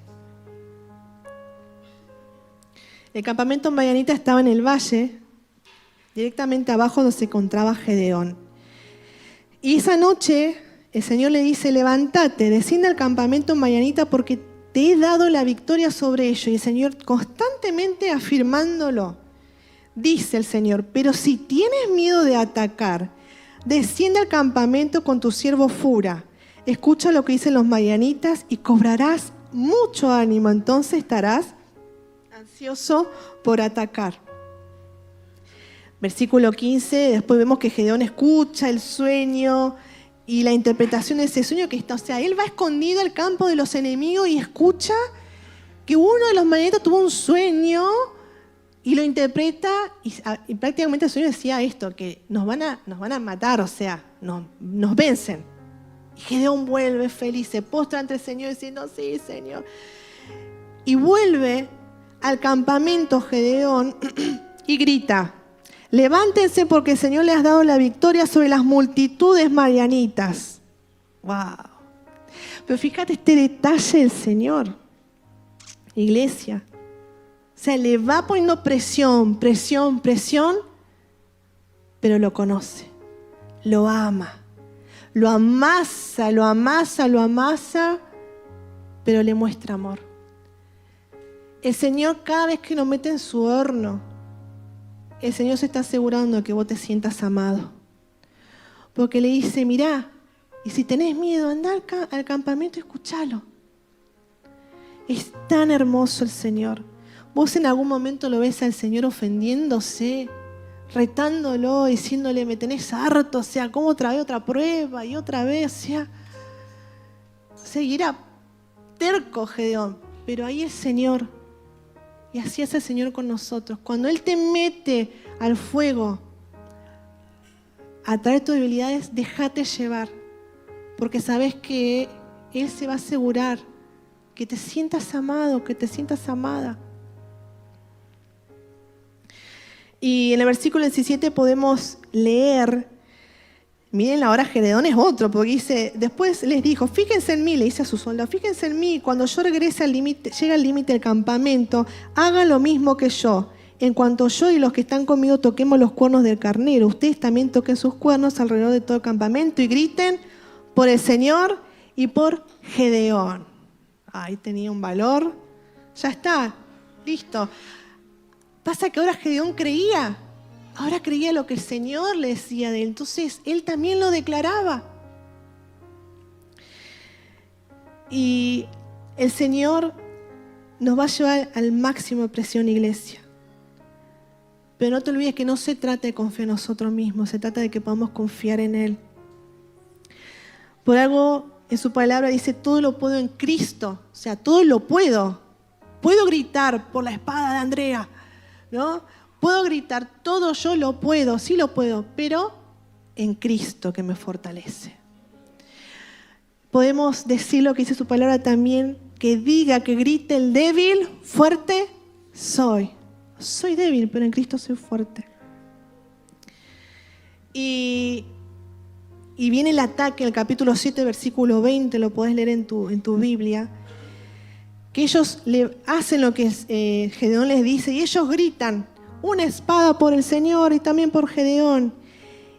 El campamento madianita estaba en el valle, directamente abajo donde se encontraba Gedeón. Y esa noche el Señor le dice, levántate, desciende al campamento madianita porque te he dado la victoria sobre ellos. Y el Señor constantemente afirmándolo. Dice el Señor, pero si tienes miedo de atacar, desciende al campamento con tu siervo Fura. Escucha lo que dicen los madianitas y cobrarás mucho ánimo. Entonces estarás ansioso por atacar. Versículo 15, después vemos que Gedeón escucha el sueño y la interpretación de ese sueño que está. O sea, él va escondido al campo de los enemigos y escucha que uno de los madianitas tuvo un sueño y lo interpreta y prácticamente el sueño decía esto, que nos van a matar, o sea, nos vencen. Y Gedeón vuelve feliz, se postra ante el Señor diciendo, sí, Señor. Y vuelve al campamento Gedeón y grita, levántense porque el Señor les ha dado la victoria sobre las multitudes madianitas. ¡Wow! Pero fíjate este detalle del Señor, iglesia. O sea, le va poniendo presión, pero lo conoce, lo ama, lo amasa, pero le muestra amor. El Señor cada vez que nos mete en su horno, el Señor se está asegurando de que vos te sientas amado. Porque le dice, mirá, y si tenés miedo, andá al campamento y escuchalo. Es tan hermoso el Señor. Vos en algún momento lo ves al Señor ofendiéndose, retándolo, diciéndole, me tenés harto, o sea, ¿cómo otra vez otra prueba y otra vez? O sea, y era terco Gedeón, pero ahí el Señor, y así es el Señor con nosotros. Cuando Él te mete al fuego, a través de tus debilidades, déjate llevar, porque sabes que Él se va a asegurar que te sientas amado, que te sientas amada. Y en el versículo 17 podemos leer, Miren, ahora Gedeón es otro, porque dice, después les dijo, fíjense en mí, le dice a sus soldados, fíjense en mí, cuando yo regrese al límite, llegue al límite del campamento, hagan lo mismo que yo. En cuanto yo y los que están conmigo toquemos los cuernos del carnero, ustedes también toquen sus cuernos alrededor de todo el campamento y griten por el Señor y por Gedeón. Ahí tenía un valor. Ya está, listo. Pasa que ahora Gedeón creía. Ahora creía lo que el Señor le decía de él. Entonces, él también lo declaraba. Y el Señor nos va a llevar al máximo de presión, iglesia. Pero no te olvides que no se trata de confiar en nosotros mismos, se trata de que podamos confiar en Él. Por algo, en su palabra dice, todo lo puedo en Cristo. O sea, todo lo puedo. Puedo gritar por la espada de Andrea, ¿no? Puedo gritar, todo yo lo puedo, sí lo puedo, pero en Cristo que me fortalece. Podemos decir lo que dice su palabra también, que diga, que grite el débil, fuerte soy. Soy débil, pero en Cristo soy fuerte. Y viene el ataque, en el capítulo 7, versículo 20, lo podés leer en tu Biblia, que ellos le hacen lo que Gedeón les dice, y ellos gritan, una espada por el Señor y también por Gedeón.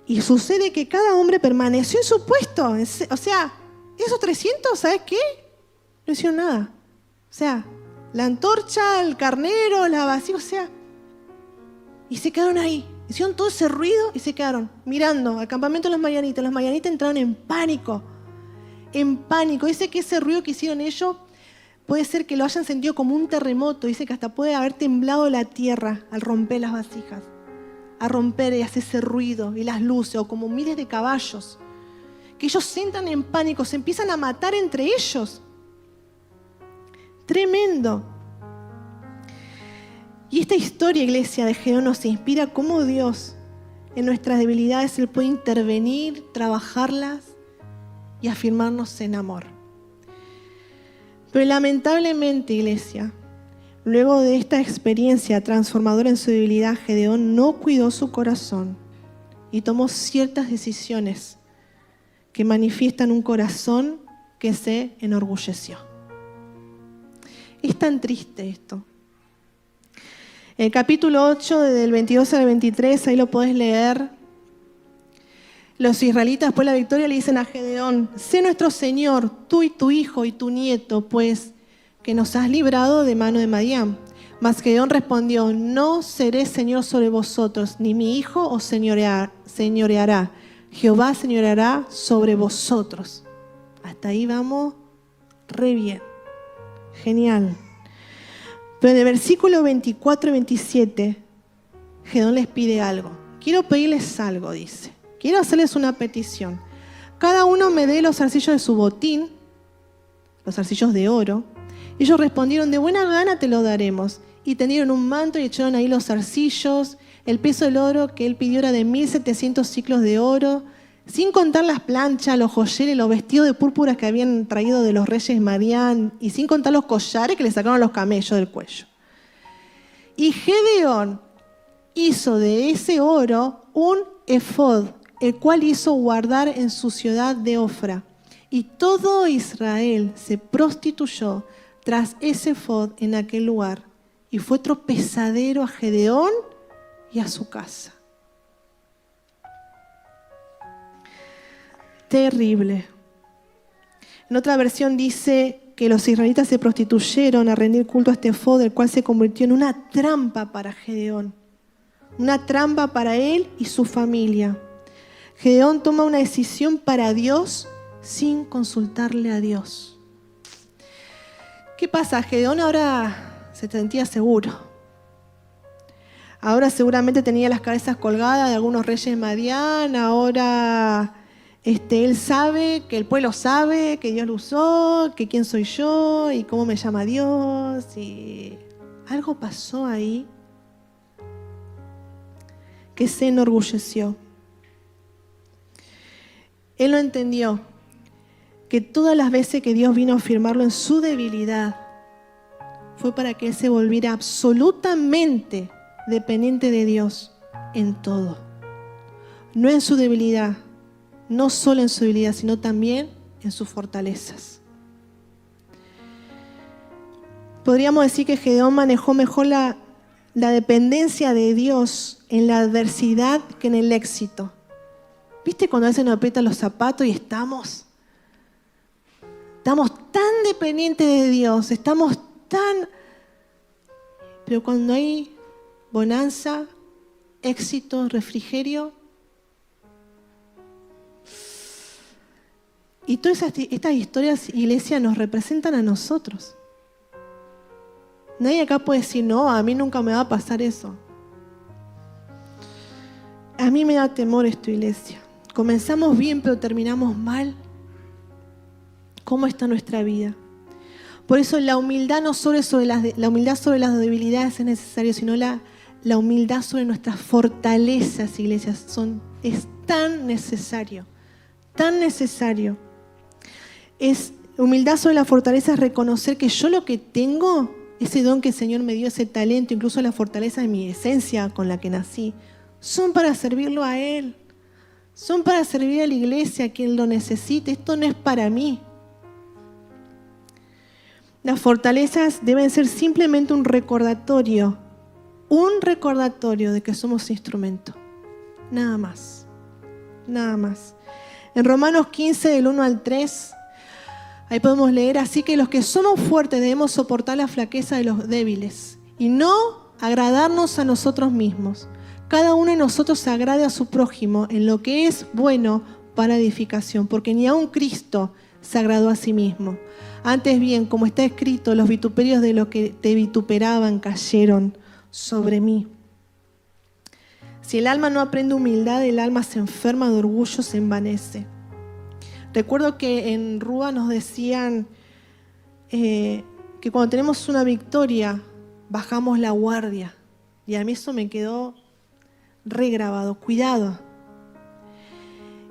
Y sucede que cada hombre permaneció en su puesto. O sea, esos 300, ¿sabes qué? No hicieron nada. O sea, la antorcha, el carnero, la vasija, o sea, y se quedaron ahí. Hicieron todo ese ruido y se quedaron mirando al campamento de los madianitas. Los madianitas entraron en pánico. En pánico. Dice que ese ruido que hicieron ellos puede ser que lo hayan sentido como un terremoto. Dice que hasta puede haber temblado la tierra al romper las vasijas. A romper y hacer ese ruido y las luces, o como miles de caballos. Que ellos entran en pánico, se empiezan a matar entre ellos. Tremendo. Y esta historia, iglesia, de Gedeón nos inspira cómo Dios en nuestras debilidades Él puede intervenir, trabajarlas y afirmarnos en amor. Pero lamentablemente, iglesia, luego de esta experiencia transformadora en su debilidad, Gedeón no cuidó su corazón y tomó ciertas decisiones que manifiestan un corazón que se enorgulleció. Es tan triste esto. El capítulo 8, del 22 al 23, ahí lo podés leer. Los israelitas, después de la victoria, le dicen a Gedeón, sé nuestro Señor, tú y tu hijo y tu nieto, pues que nos has librado de mano de Madián. Mas Gedeón respondió, no seré Señor sobre vosotros, ni mi hijo os señoreará. Jehová señoreará sobre vosotros. Hasta ahí vamos re bien. Genial. Pero en el versículo 24 y 27, Gedeón les pide algo. Quiero pedirles algo, dice. Quiero hacerles una petición. Cada uno me dé los zarcillos de su botín, los zarcillos de oro. Ellos respondieron, de buena gana te lo daremos. Y tendieron un manto y echaron ahí los zarcillos. El peso del oro que él pidió era de 1,700 siclos de oro, sin contar las planchas, los joyeles, los vestidos de púrpura que habían traído de los reyes Madián, y sin contar los collares que le sacaron a los camellos del cuello. Y Gedeón hizo de ese oro un efod, el cual hizo guardar en su ciudad de Ofra. Y todo Israel se prostituyó tras ese efod en aquel lugar. Y fue tropezadero a Gedeón y a su casa. Terrible. En otra versión dice que los israelitas se prostituyeron a rendir culto a este efod, el cual se convirtió en una trampa para Gedeón. Una trampa para él y su familia. Gedeón toma una decisión para Dios sin consultarle a Dios. ¿Qué pasa? Gedeón ahora se sentía seguro. Ahora seguramente tenía las cabezas colgadas de algunos reyes de Madián. Ahora él sabe, que el pueblo sabe, que Dios lo usó, que quién soy yo y cómo me llama Dios. Y algo pasó ahí que se enorgulleció. Él no entendió que todas las veces que Dios vino a afirmarlo en su debilidad fue para que él se volviera absolutamente dependiente de Dios en todo. No en su debilidad, no solo en su debilidad, sino también en sus fortalezas. Podríamos decir que Gedeón manejó mejor la dependencia de Dios en la adversidad que en el éxito. ¿Viste cuando a veces nos aprietan los zapatos y estamos tan dependientes de Dios, pero cuando hay bonanza, éxito, refrigerio, y todas estas historias, iglesia, nos representan a nosotros. Nadie acá puede decir, no, a mí nunca me va a pasar eso. A mí me da temor esto, iglesia. Comenzamos bien, pero terminamos mal. ¿Cómo está nuestra vida? Por eso la humildad no solo la humildad sobre las debilidades es necesario, sino la humildad sobre nuestras fortalezas, iglesias, es tan necesario, tan necesario. Humildad sobre la fortaleza es reconocer que yo lo que tengo, ese don que el Señor me dio, ese talento, incluso la fortaleza de mi esencia con la que nací, son para servirlo a Él. Son para servir a la iglesia, a quien lo necesite. Esto no es para mí. Las fortalezas deben ser simplemente un recordatorio de que somos instrumento. Nada más. Nada más. En Romanos 15, del 1 al 3, ahí podemos leer, así que los que somos fuertes debemos soportar la flaqueza de los débiles y no agradarnos a nosotros mismos. Cada uno de nosotros se agrade a su prójimo en lo que es bueno para edificación, porque ni aun Cristo se agradó a sí mismo. Antes bien, como está escrito, los vituperios de los que te vituperaban cayeron sobre mí. Si el alma no aprende humildad, el alma se enferma de orgullo, se envanece. Recuerdo que en Rúa nos decían que cuando tenemos una victoria, bajamos la guardia. Y a mí eso me quedó regrabado, cuidado.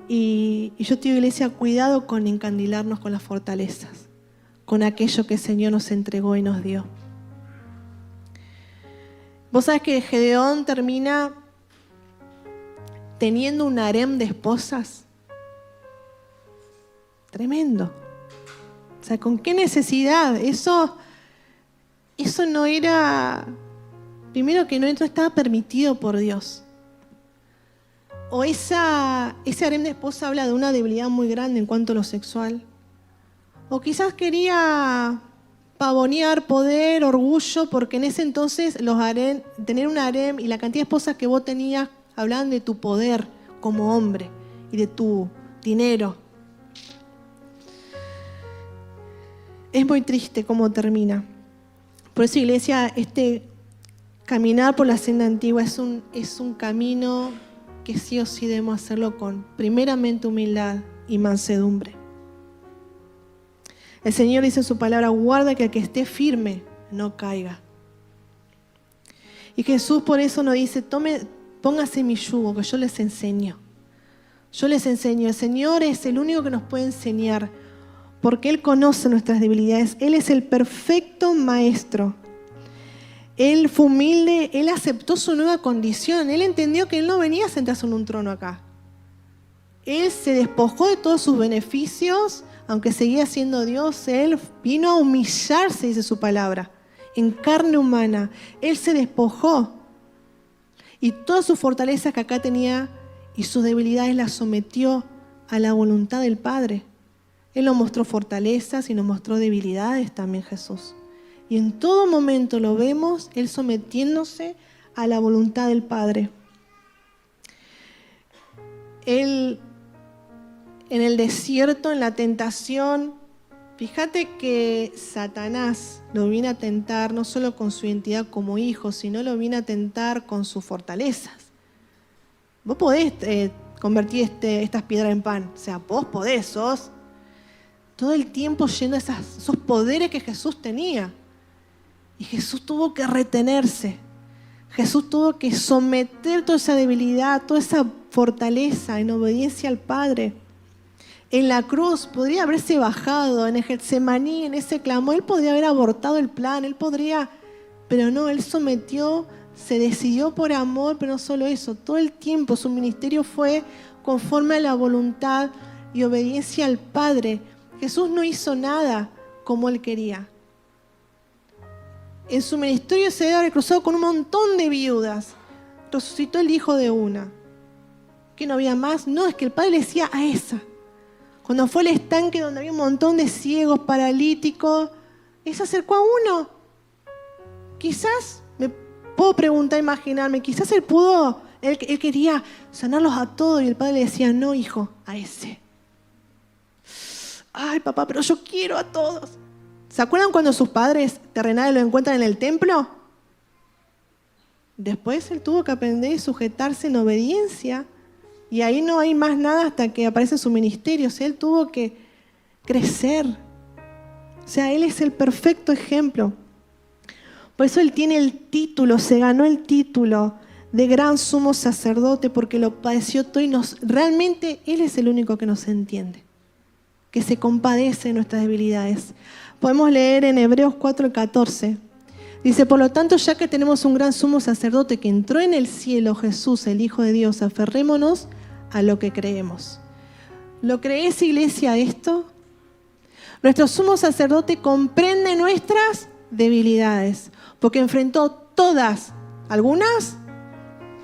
Y yo te digo, iglesia, cuidado con encandilarnos con las fortalezas, con aquello que el Señor nos entregó y nos dio. Vos sabés que Gedeón termina teniendo un harem de esposas. Tremendo. O sea, ¿con qué necesidad? Eso no era, primero que no estaba permitido por Dios. O ese harem de esposa habla de una debilidad muy grande en cuanto a lo sexual. O quizás quería pavonear, poder, orgullo, porque en ese entonces tener un harem y la cantidad de esposas que vos tenías hablaban de tu poder como hombre y de tu dinero. Es muy triste cómo termina. Por eso, iglesia, caminar por la senda antigua es un camino que sí o sí debemos hacerlo con, primeramente, humildad y mansedumbre. El Señor dice en su palabra, guarda que el que esté firme no caiga. Y Jesús por eso nos dice, póngase mi yugo, que yo les enseño. Yo les enseño. El Señor es el único que nos puede enseñar, porque Él conoce nuestras debilidades. Él es el perfecto maestro. Él fue humilde, Él aceptó su nueva condición. Él entendió que Él no venía a sentarse en un trono acá. Él se despojó de todos sus beneficios, aunque seguía siendo Dios. Él vino a humillarse, dice su palabra, en carne humana. Él se despojó. Y todas sus fortalezas que acá tenía y sus debilidades las sometió a la voluntad del Padre. Él nos mostró fortalezas y nos mostró debilidades también, Jesús. Y en todo momento lo vemos, Él sometiéndose a la voluntad del Padre. Él, en el desierto, en la tentación, fíjate que Satanás lo vino a tentar no solo con su identidad como hijo, sino lo vino a tentar con sus fortalezas. Vos podés convertir estas piedras en pan. O sea, vos podés, sos todo el tiempo yendo a esos poderes que Jesús tenía. Y Jesús tuvo que retenerse. Jesús tuvo que someter toda esa debilidad, toda esa fortaleza en obediencia al Padre. En la cruz podría haberse bajado, en el Getsemaní, en ese clamor, Él podría haber abortado el plan, pero no, Él sometió, se decidió por amor, pero no solo eso, todo el tiempo su ministerio fue conforme a la voluntad y obediencia al Padre. Jesús no hizo nada como Él quería. En su ministerio se había cruzado con un montón de viudas. Resucitó el hijo de una. ¿Que no había más? No, es que el Padre le decía a esa. Cuando fue al estanque donde había un montón de ciegos, paralíticos, Él se acercó a uno. Quizás, me puedo preguntar, imaginarme, quizás Él quería sanarlos a todos y el Padre le decía, no, hijo, a ese. Ay, papá, pero yo quiero a todos. ¿Se acuerdan cuando sus padres terrenales lo encuentran en el templo? Después Él tuvo que aprender y sujetarse en obediencia. Y ahí no hay más nada hasta que aparece su ministerio. O sea, Él tuvo que crecer. O sea, Él es el perfecto ejemplo. Por eso Él tiene el título, se ganó el título de gran sumo sacerdote porque lo padeció todo y realmente Él es el único que nos entiende, que se compadece de nuestras debilidades. Podemos leer en Hebreos 4:14. Dice, por lo tanto, ya que tenemos un gran sumo sacerdote que entró en el cielo, Jesús, el Hijo de Dios, aferrémonos a lo que creemos. ¿Lo crees, iglesia, esto? Nuestro sumo sacerdote comprende nuestras debilidades, porque enfrentó todas, algunas,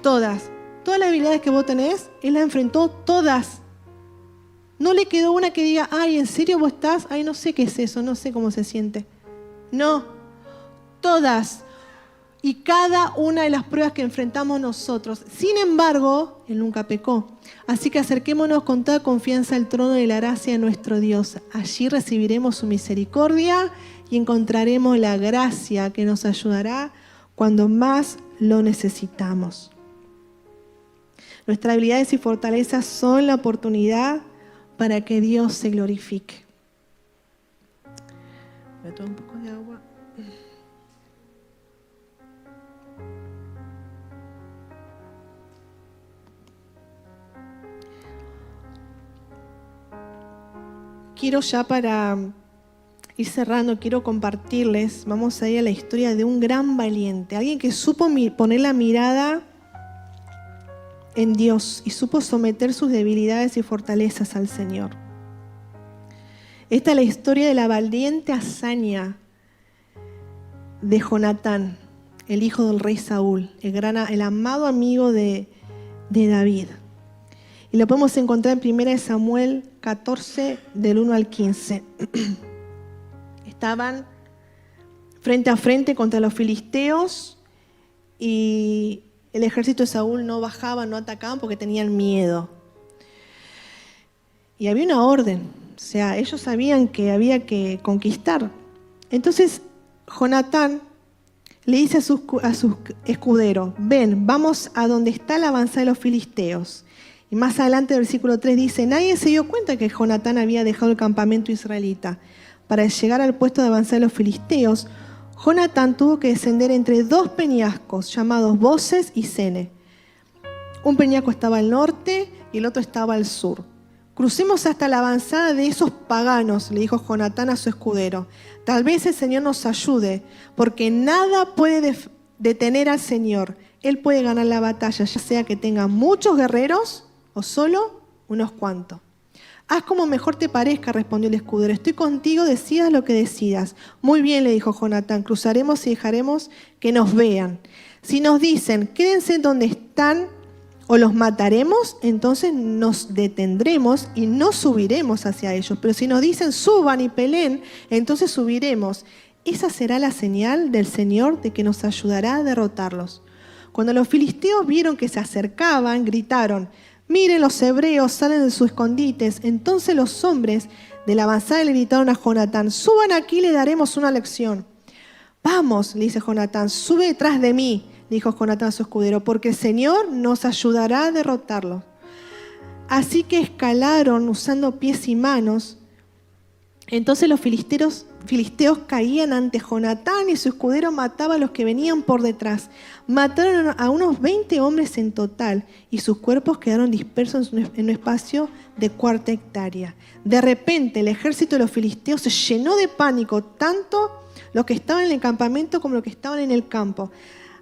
todas las debilidades que vos tenés, Él las enfrentó todas. No le quedó una que diga, ay, ¿en serio vos estás? Ay, no sé qué es eso, no sé cómo se siente. No, todas y cada una de las pruebas que enfrentamos nosotros. Sin embargo, Él nunca pecó. Así que acerquémonos con toda confianza al trono de la gracia de nuestro Dios. Allí recibiremos su misericordia y encontraremos la gracia que nos ayudará cuando más lo necesitamos. Nuestras habilidades y fortalezas son la oportunidad para que Dios se glorifique. Voy a tomar un poco de agua. Quiero ya para ir cerrando, quiero compartirles, vamos a ir a la historia de un gran valiente, alguien que supo poner la mirada en Dios y supo someter sus debilidades y fortalezas al Señor. Esta es la historia de la valiente hazaña de Jonatán, el hijo del rey Saúl, el amado amigo de David. Y lo podemos encontrar en 1 Samuel 14, del 1 al 15. Estaban frente a frente contra los filisteos y el ejército de Saúl no bajaba, no atacaban porque tenían miedo. Y había una orden, o sea, ellos sabían que había que conquistar. Entonces, Jonatán le dice a sus escuderos, ven, vamos a donde está la avanzada de los filisteos. Y más adelante, el versículo 3 dice, nadie se dio cuenta que Jonatán había dejado el campamento israelita. Para llegar al puesto de avanzada de los filisteos, Jonatán tuvo que descender entre dos peñascos llamados Boses y Sene. Un peñasco estaba al norte y el otro estaba al sur. Crucemos hasta la avanzada de esos paganos, le dijo Jonatán a su escudero. Tal vez el Señor nos ayude, porque nada puede detener al Señor. Él puede ganar la batalla, ya sea que tenga muchos guerreros o solo unos cuantos. Haz como mejor te parezca, respondió el escudero. Estoy contigo, decidas lo que decidas. Muy bien, le dijo Jonatán, cruzaremos y dejaremos que nos vean. Si nos dicen, quédense donde están o los mataremos, entonces nos detendremos y no subiremos hacia ellos. Pero si nos dicen, suban y peleen, entonces subiremos. Esa será la señal del Señor de que nos ayudará a derrotarlos. Cuando los filisteos vieron que se acercaban, gritaron, miren, los hebreos salen de sus escondites. Entonces los hombres de la avanzada le gritaron a Jonatán, suban aquí y le daremos una lección. Vamos, le dice Jonatán, sube detrás de mí, dijo Jonatán a su escudero, porque el Señor nos ayudará a derrotarlos. Así que escalaron usando pies y manos. Entonces los filisteos caían ante Jonatán y su escudero mataba a los que venían por detrás. Mataron a unos 20 hombres en total y sus cuerpos quedaron dispersos en un espacio de 1/4 hectárea. De repente el ejército de los filisteos se llenó de pánico, tanto los que estaban en el campamento como los que estaban en el campo,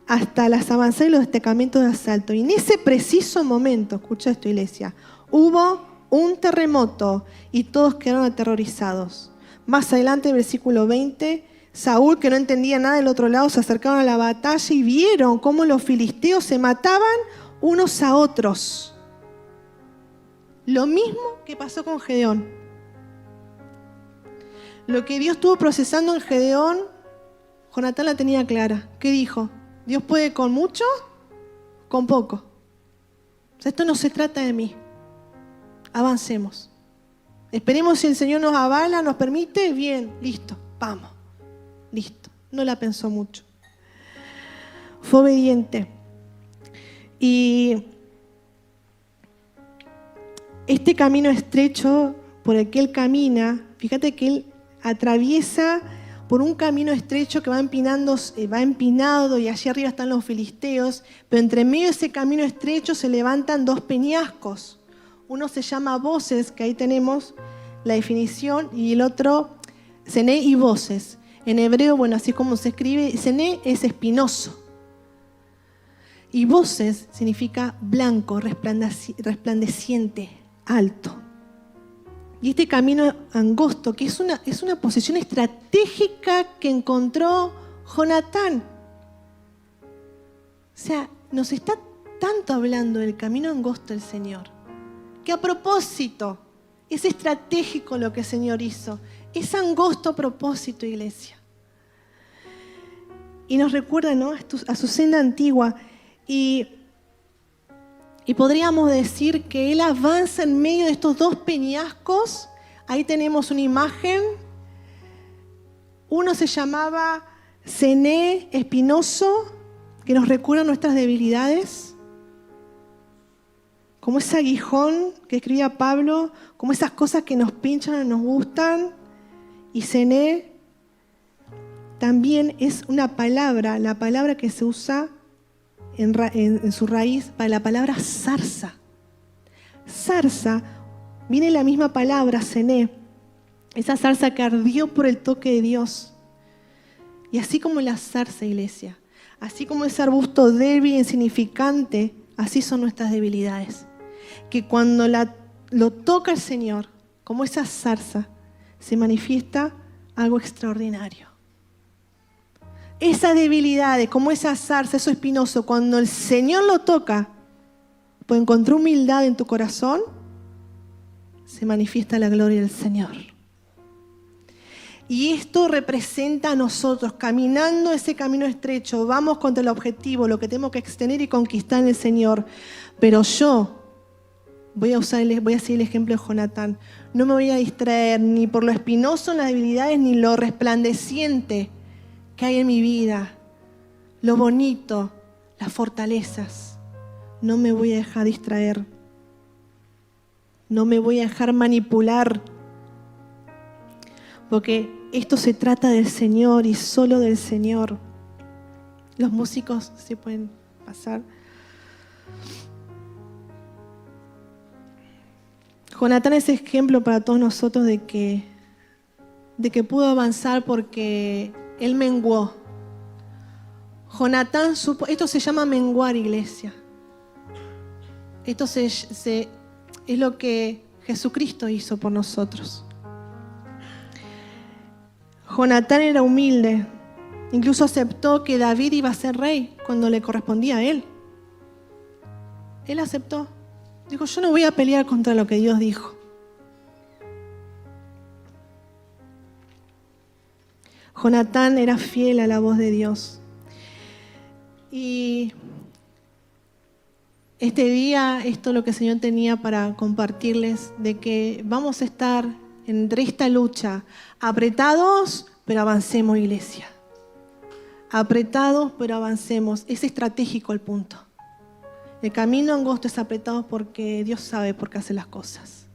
hasta las avanzadas y los destacamentos de asalto. Y en ese preciso momento, escucha esto, iglesia, Hubo un terremoto y todos quedaron aterrorizados. Más adelante, versículo 20, Saúl, que no entendía nada del otro lado, se acercaron a la batalla y vieron cómo los filisteos se mataban unos a otros. Lo mismo que pasó con Gedeón. Lo que Dios estuvo procesando en Gedeón, Jonatán la tenía clara. ¿Qué dijo? Dios puede con mucho, con poco. O sea, esto no se trata de mí. Avancemos. Esperemos si el Señor nos avala, nos permite, bien, listo, vamos. Listo. No la pensó mucho. Fue obediente. Y este camino estrecho por el que él camina, fíjate que él atraviesa por un camino estrecho que va empinado y allí arriba están los filisteos, pero entre medio de ese camino estrecho se levantan dos peñascos. Uno se llama Boses, que ahí tenemos la definición, y el otro, Sené y Boses. En hebreo, bueno, así como se escribe, Sené es espinoso. Y Boses significa blanco, resplandeciente, alto. Y este camino angosto, que es una posición estratégica que encontró Jonatán. O sea, nos está tanto hablando del camino angosto del Señor, que a propósito, es estratégico lo que el Señor hizo. Es angosto a propósito, iglesia. Y nos recuerda, ¿no?, a su senda antigua. Y podríamos decir que Él avanza en medio de estos dos peñascos. Ahí tenemos una imagen. Uno se llamaba Sené, espinoso, que nos recuerda nuestras debilidades. Como ese aguijón que escribía Pablo, como esas cosas que nos pinchan y nos gustan. Y Sené también es una palabra, la palabra que se usa en su raíz para la palabra zarza. Zarza, viene la misma palabra, Sené, esa zarza que ardió por el toque de Dios. Y así como la zarza, iglesia, así como ese arbusto débil e insignificante, así son nuestras debilidades. Que cuando lo toca el Señor, como esa zarza, se manifiesta algo extraordinario. Esas debilidades, como esa zarza, eso espinoso, cuando el Señor lo toca, pues encontró humildad en tu corazón, se manifiesta la gloria del Señor. Y esto representa a nosotros, caminando ese camino estrecho, vamos contra el objetivo, lo que tenemos que extender y conquistar en el Señor. Pero yo voy a seguir el ejemplo de Jonatán. No me voy a distraer ni por lo espinoso en las debilidades, ni lo resplandeciente que hay en mi vida, lo bonito, las fortalezas. No me voy a dejar distraer. No me voy a dejar manipular. Porque esto se trata del Señor y solo del Señor. Los músicos se pueden pasar. Jonatán es ejemplo para todos nosotros de que pudo avanzar porque él menguó. Jonatán supo, esto se llama menguar, iglesia. Esto es lo que Jesucristo hizo por nosotros. Jonatán era humilde. Incluso aceptó que David iba a ser rey cuando le correspondía a él. Él aceptó. Dijo, yo no voy a pelear contra lo que Dios dijo. Jonatán era fiel a la voz de Dios. Y este día, esto es lo que el Señor tenía para compartirles, de que vamos a estar entre esta lucha, apretados, pero avancemos, iglesia. Apretados, pero avancemos. Es estratégico el punto. El camino angosto es apretado porque Dios sabe por qué hace las cosas.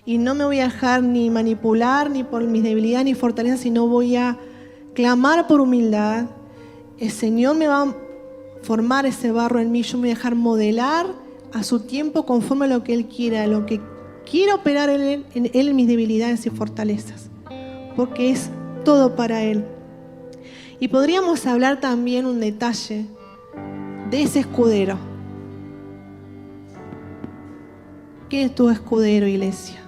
Y no me voy a dejar ni manipular, ni por mis debilidades, ni fortalezas, sino voy a clamar por humildad. El Señor me va a formar ese barro en mí. Yo me voy a dejar modelar a su tiempo conforme a lo que Él quiera, lo que quiera operar en mis debilidades y fortalezas. Porque es todo para Él. Y podríamos hablar también un detalle de ese escudero. ¿Quién es tu escudero, iglesia?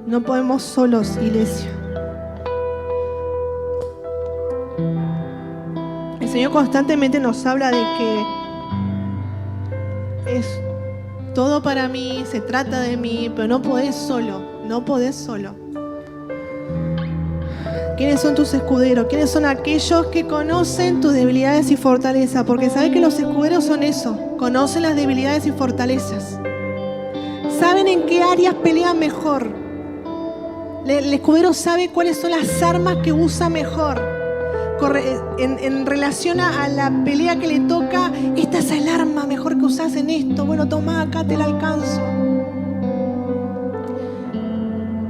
No podemos solos, iglesia. El Señor constantemente nos habla de que es todo para mí, se trata de mí, pero no podés solo, no podés solo. ¿Quiénes son tus escuderos? ¿Quiénes son aquellos que conocen tus debilidades y fortalezas? Porque sabes que los escuderos son eso, conocen las debilidades y fortalezas. Saben en qué áreas pelean mejor. El escudero sabe cuáles son las armas que usa mejor. En relación a la pelea que le toca, esta es el arma mejor que usás en esto. Bueno, toma, acá te la alcanzo.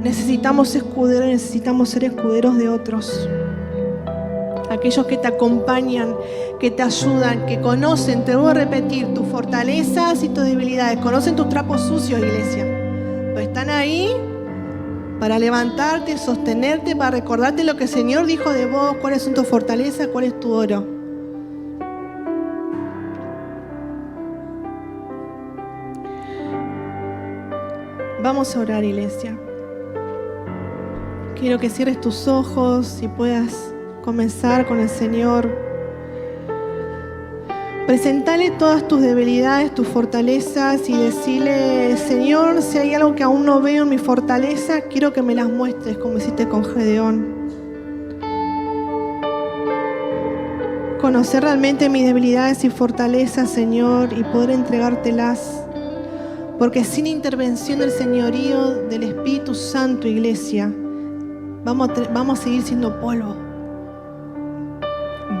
Necesitamos escuderos, necesitamos ser escuderos de otros. Aquellos que te acompañan, que te ayudan, que conocen, te voy a repetir, tus fortalezas y tus debilidades. Conocen tus trapos sucios, iglesia. Pues están ahí para levantarte, sostenerte, para recordarte lo que el Señor dijo de vos, cuáles son tus fortalezas, cuál es tu oro. Vamos a orar, iglesia. Quiero que cierres tus ojos y puedas comenzar con el Señor. Presentale todas tus debilidades, tus fortalezas y decirle: Señor, si hay algo que aún no veo en mi fortaleza, quiero que me las muestres como hiciste con Gedeón. Conocer realmente mis debilidades y fortalezas, Señor, y poder entregártelas. Porque sin intervención del señorío del Espíritu Santo, iglesia, vamos a seguir siendo polvo.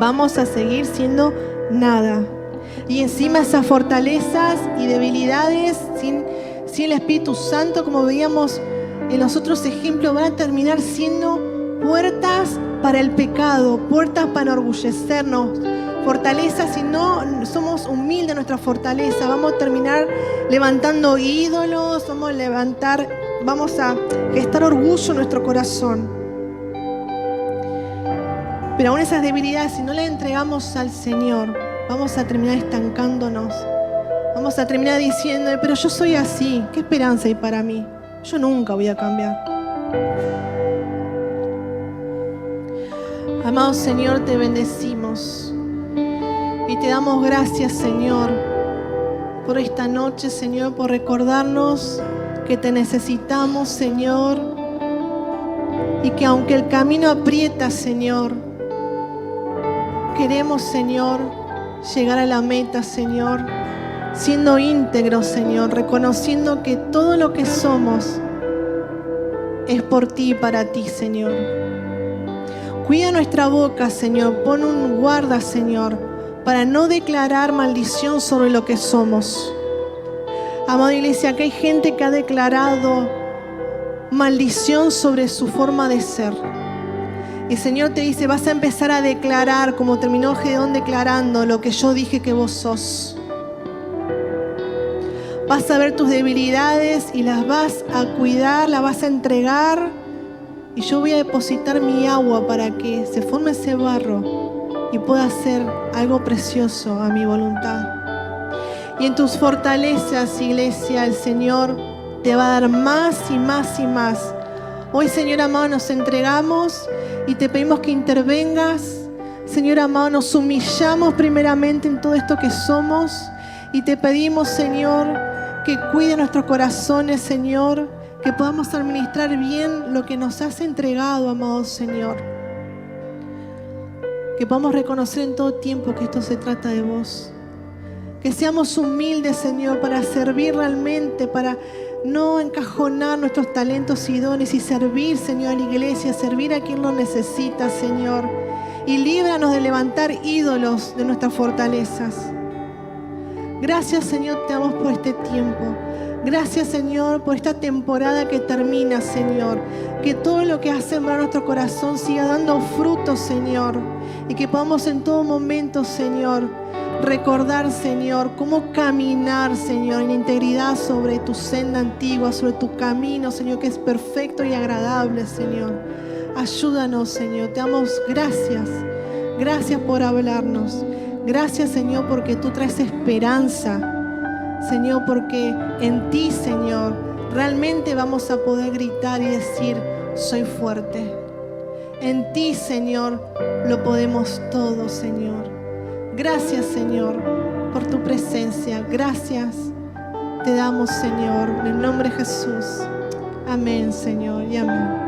Vamos a seguir siendo nada. Y encima esas fortalezas y debilidades sin el Espíritu Santo, como veíamos en los otros ejemplos, van a terminar siendo puertas para el pecado, puertas para enorgullecernos. Fortalezas, si no somos humildes en nuestra fortaleza, vamos a terminar levantando ídolos, vamos a gestar orgullo en nuestro corazón. Pero aún esas debilidades, si no las entregamos al Señor, vamos a terminar estancándonos. Vamos a terminar diciendo: pero yo soy así, ¿qué esperanza hay para mí? Yo nunca voy a cambiar. Amado Señor, te bendecimos y te damos gracias, Señor, por esta noche, Señor, por recordarnos que te necesitamos, Señor, y que aunque el camino aprieta, Señor, queremos, Señor, llegar a la meta, Señor, siendo íntegros, Señor, reconociendo que todo lo que somos es por ti y para ti, Señor. Cuida nuestra boca, Señor, pon un guarda, Señor, para no declarar maldición sobre lo que somos. Amada iglesia, que hay gente que ha declarado maldición sobre su forma de ser. Y el Señor te dice: vas a empezar a declarar, como terminó Gedeón declarando, lo que yo dije que vos sos. Vas a ver tus debilidades y las vas a cuidar, las vas a entregar. Y yo voy a depositar mi agua para que se forme ese barro y pueda hacer algo precioso a mi voluntad. Y en tus fortalezas, iglesia, el Señor te va a dar más y más y más. Hoy, Señor amado, nos entregamos y te pedimos que intervengas. Señor amado, nos humillamos primeramente en todo esto que somos y te pedimos, Señor, que cuide nuestros corazones, Señor, que podamos administrar bien lo que nos has entregado, amado Señor. Que podamos reconocer en todo tiempo que esto se trata de vos. Que seamos humildes, Señor, para servir realmente, para no encajonar nuestros talentos y dones y servir, Señor, a la iglesia, servir a quien lo necesita, Señor. Y líbranos de levantar ídolos de nuestras fortalezas. Gracias, Señor, te damos por este tiempo. Gracias, Señor, por esta temporada que termina, Señor. Que todo lo que has sembrado en nuestro corazón siga dando frutos, Señor. Y que podamos en todo momento, Señor, recordar, Señor, cómo caminar, Señor, en integridad sobre tu senda antigua, sobre tu camino, Señor, que es perfecto y agradable, Señor. Ayúdanos, Señor. Te damos gracias. Gracias por hablarnos. Gracias, Señor, porque tú traes esperanza. Señor, porque en ti, Señor, realmente vamos a poder gritar y decir, soy fuerte. En ti, Señor, lo podemos todo, Señor. Gracias, Señor, por tu presencia. Gracias te damos, Señor, en el nombre de Jesús. Amén, Señor, y amén.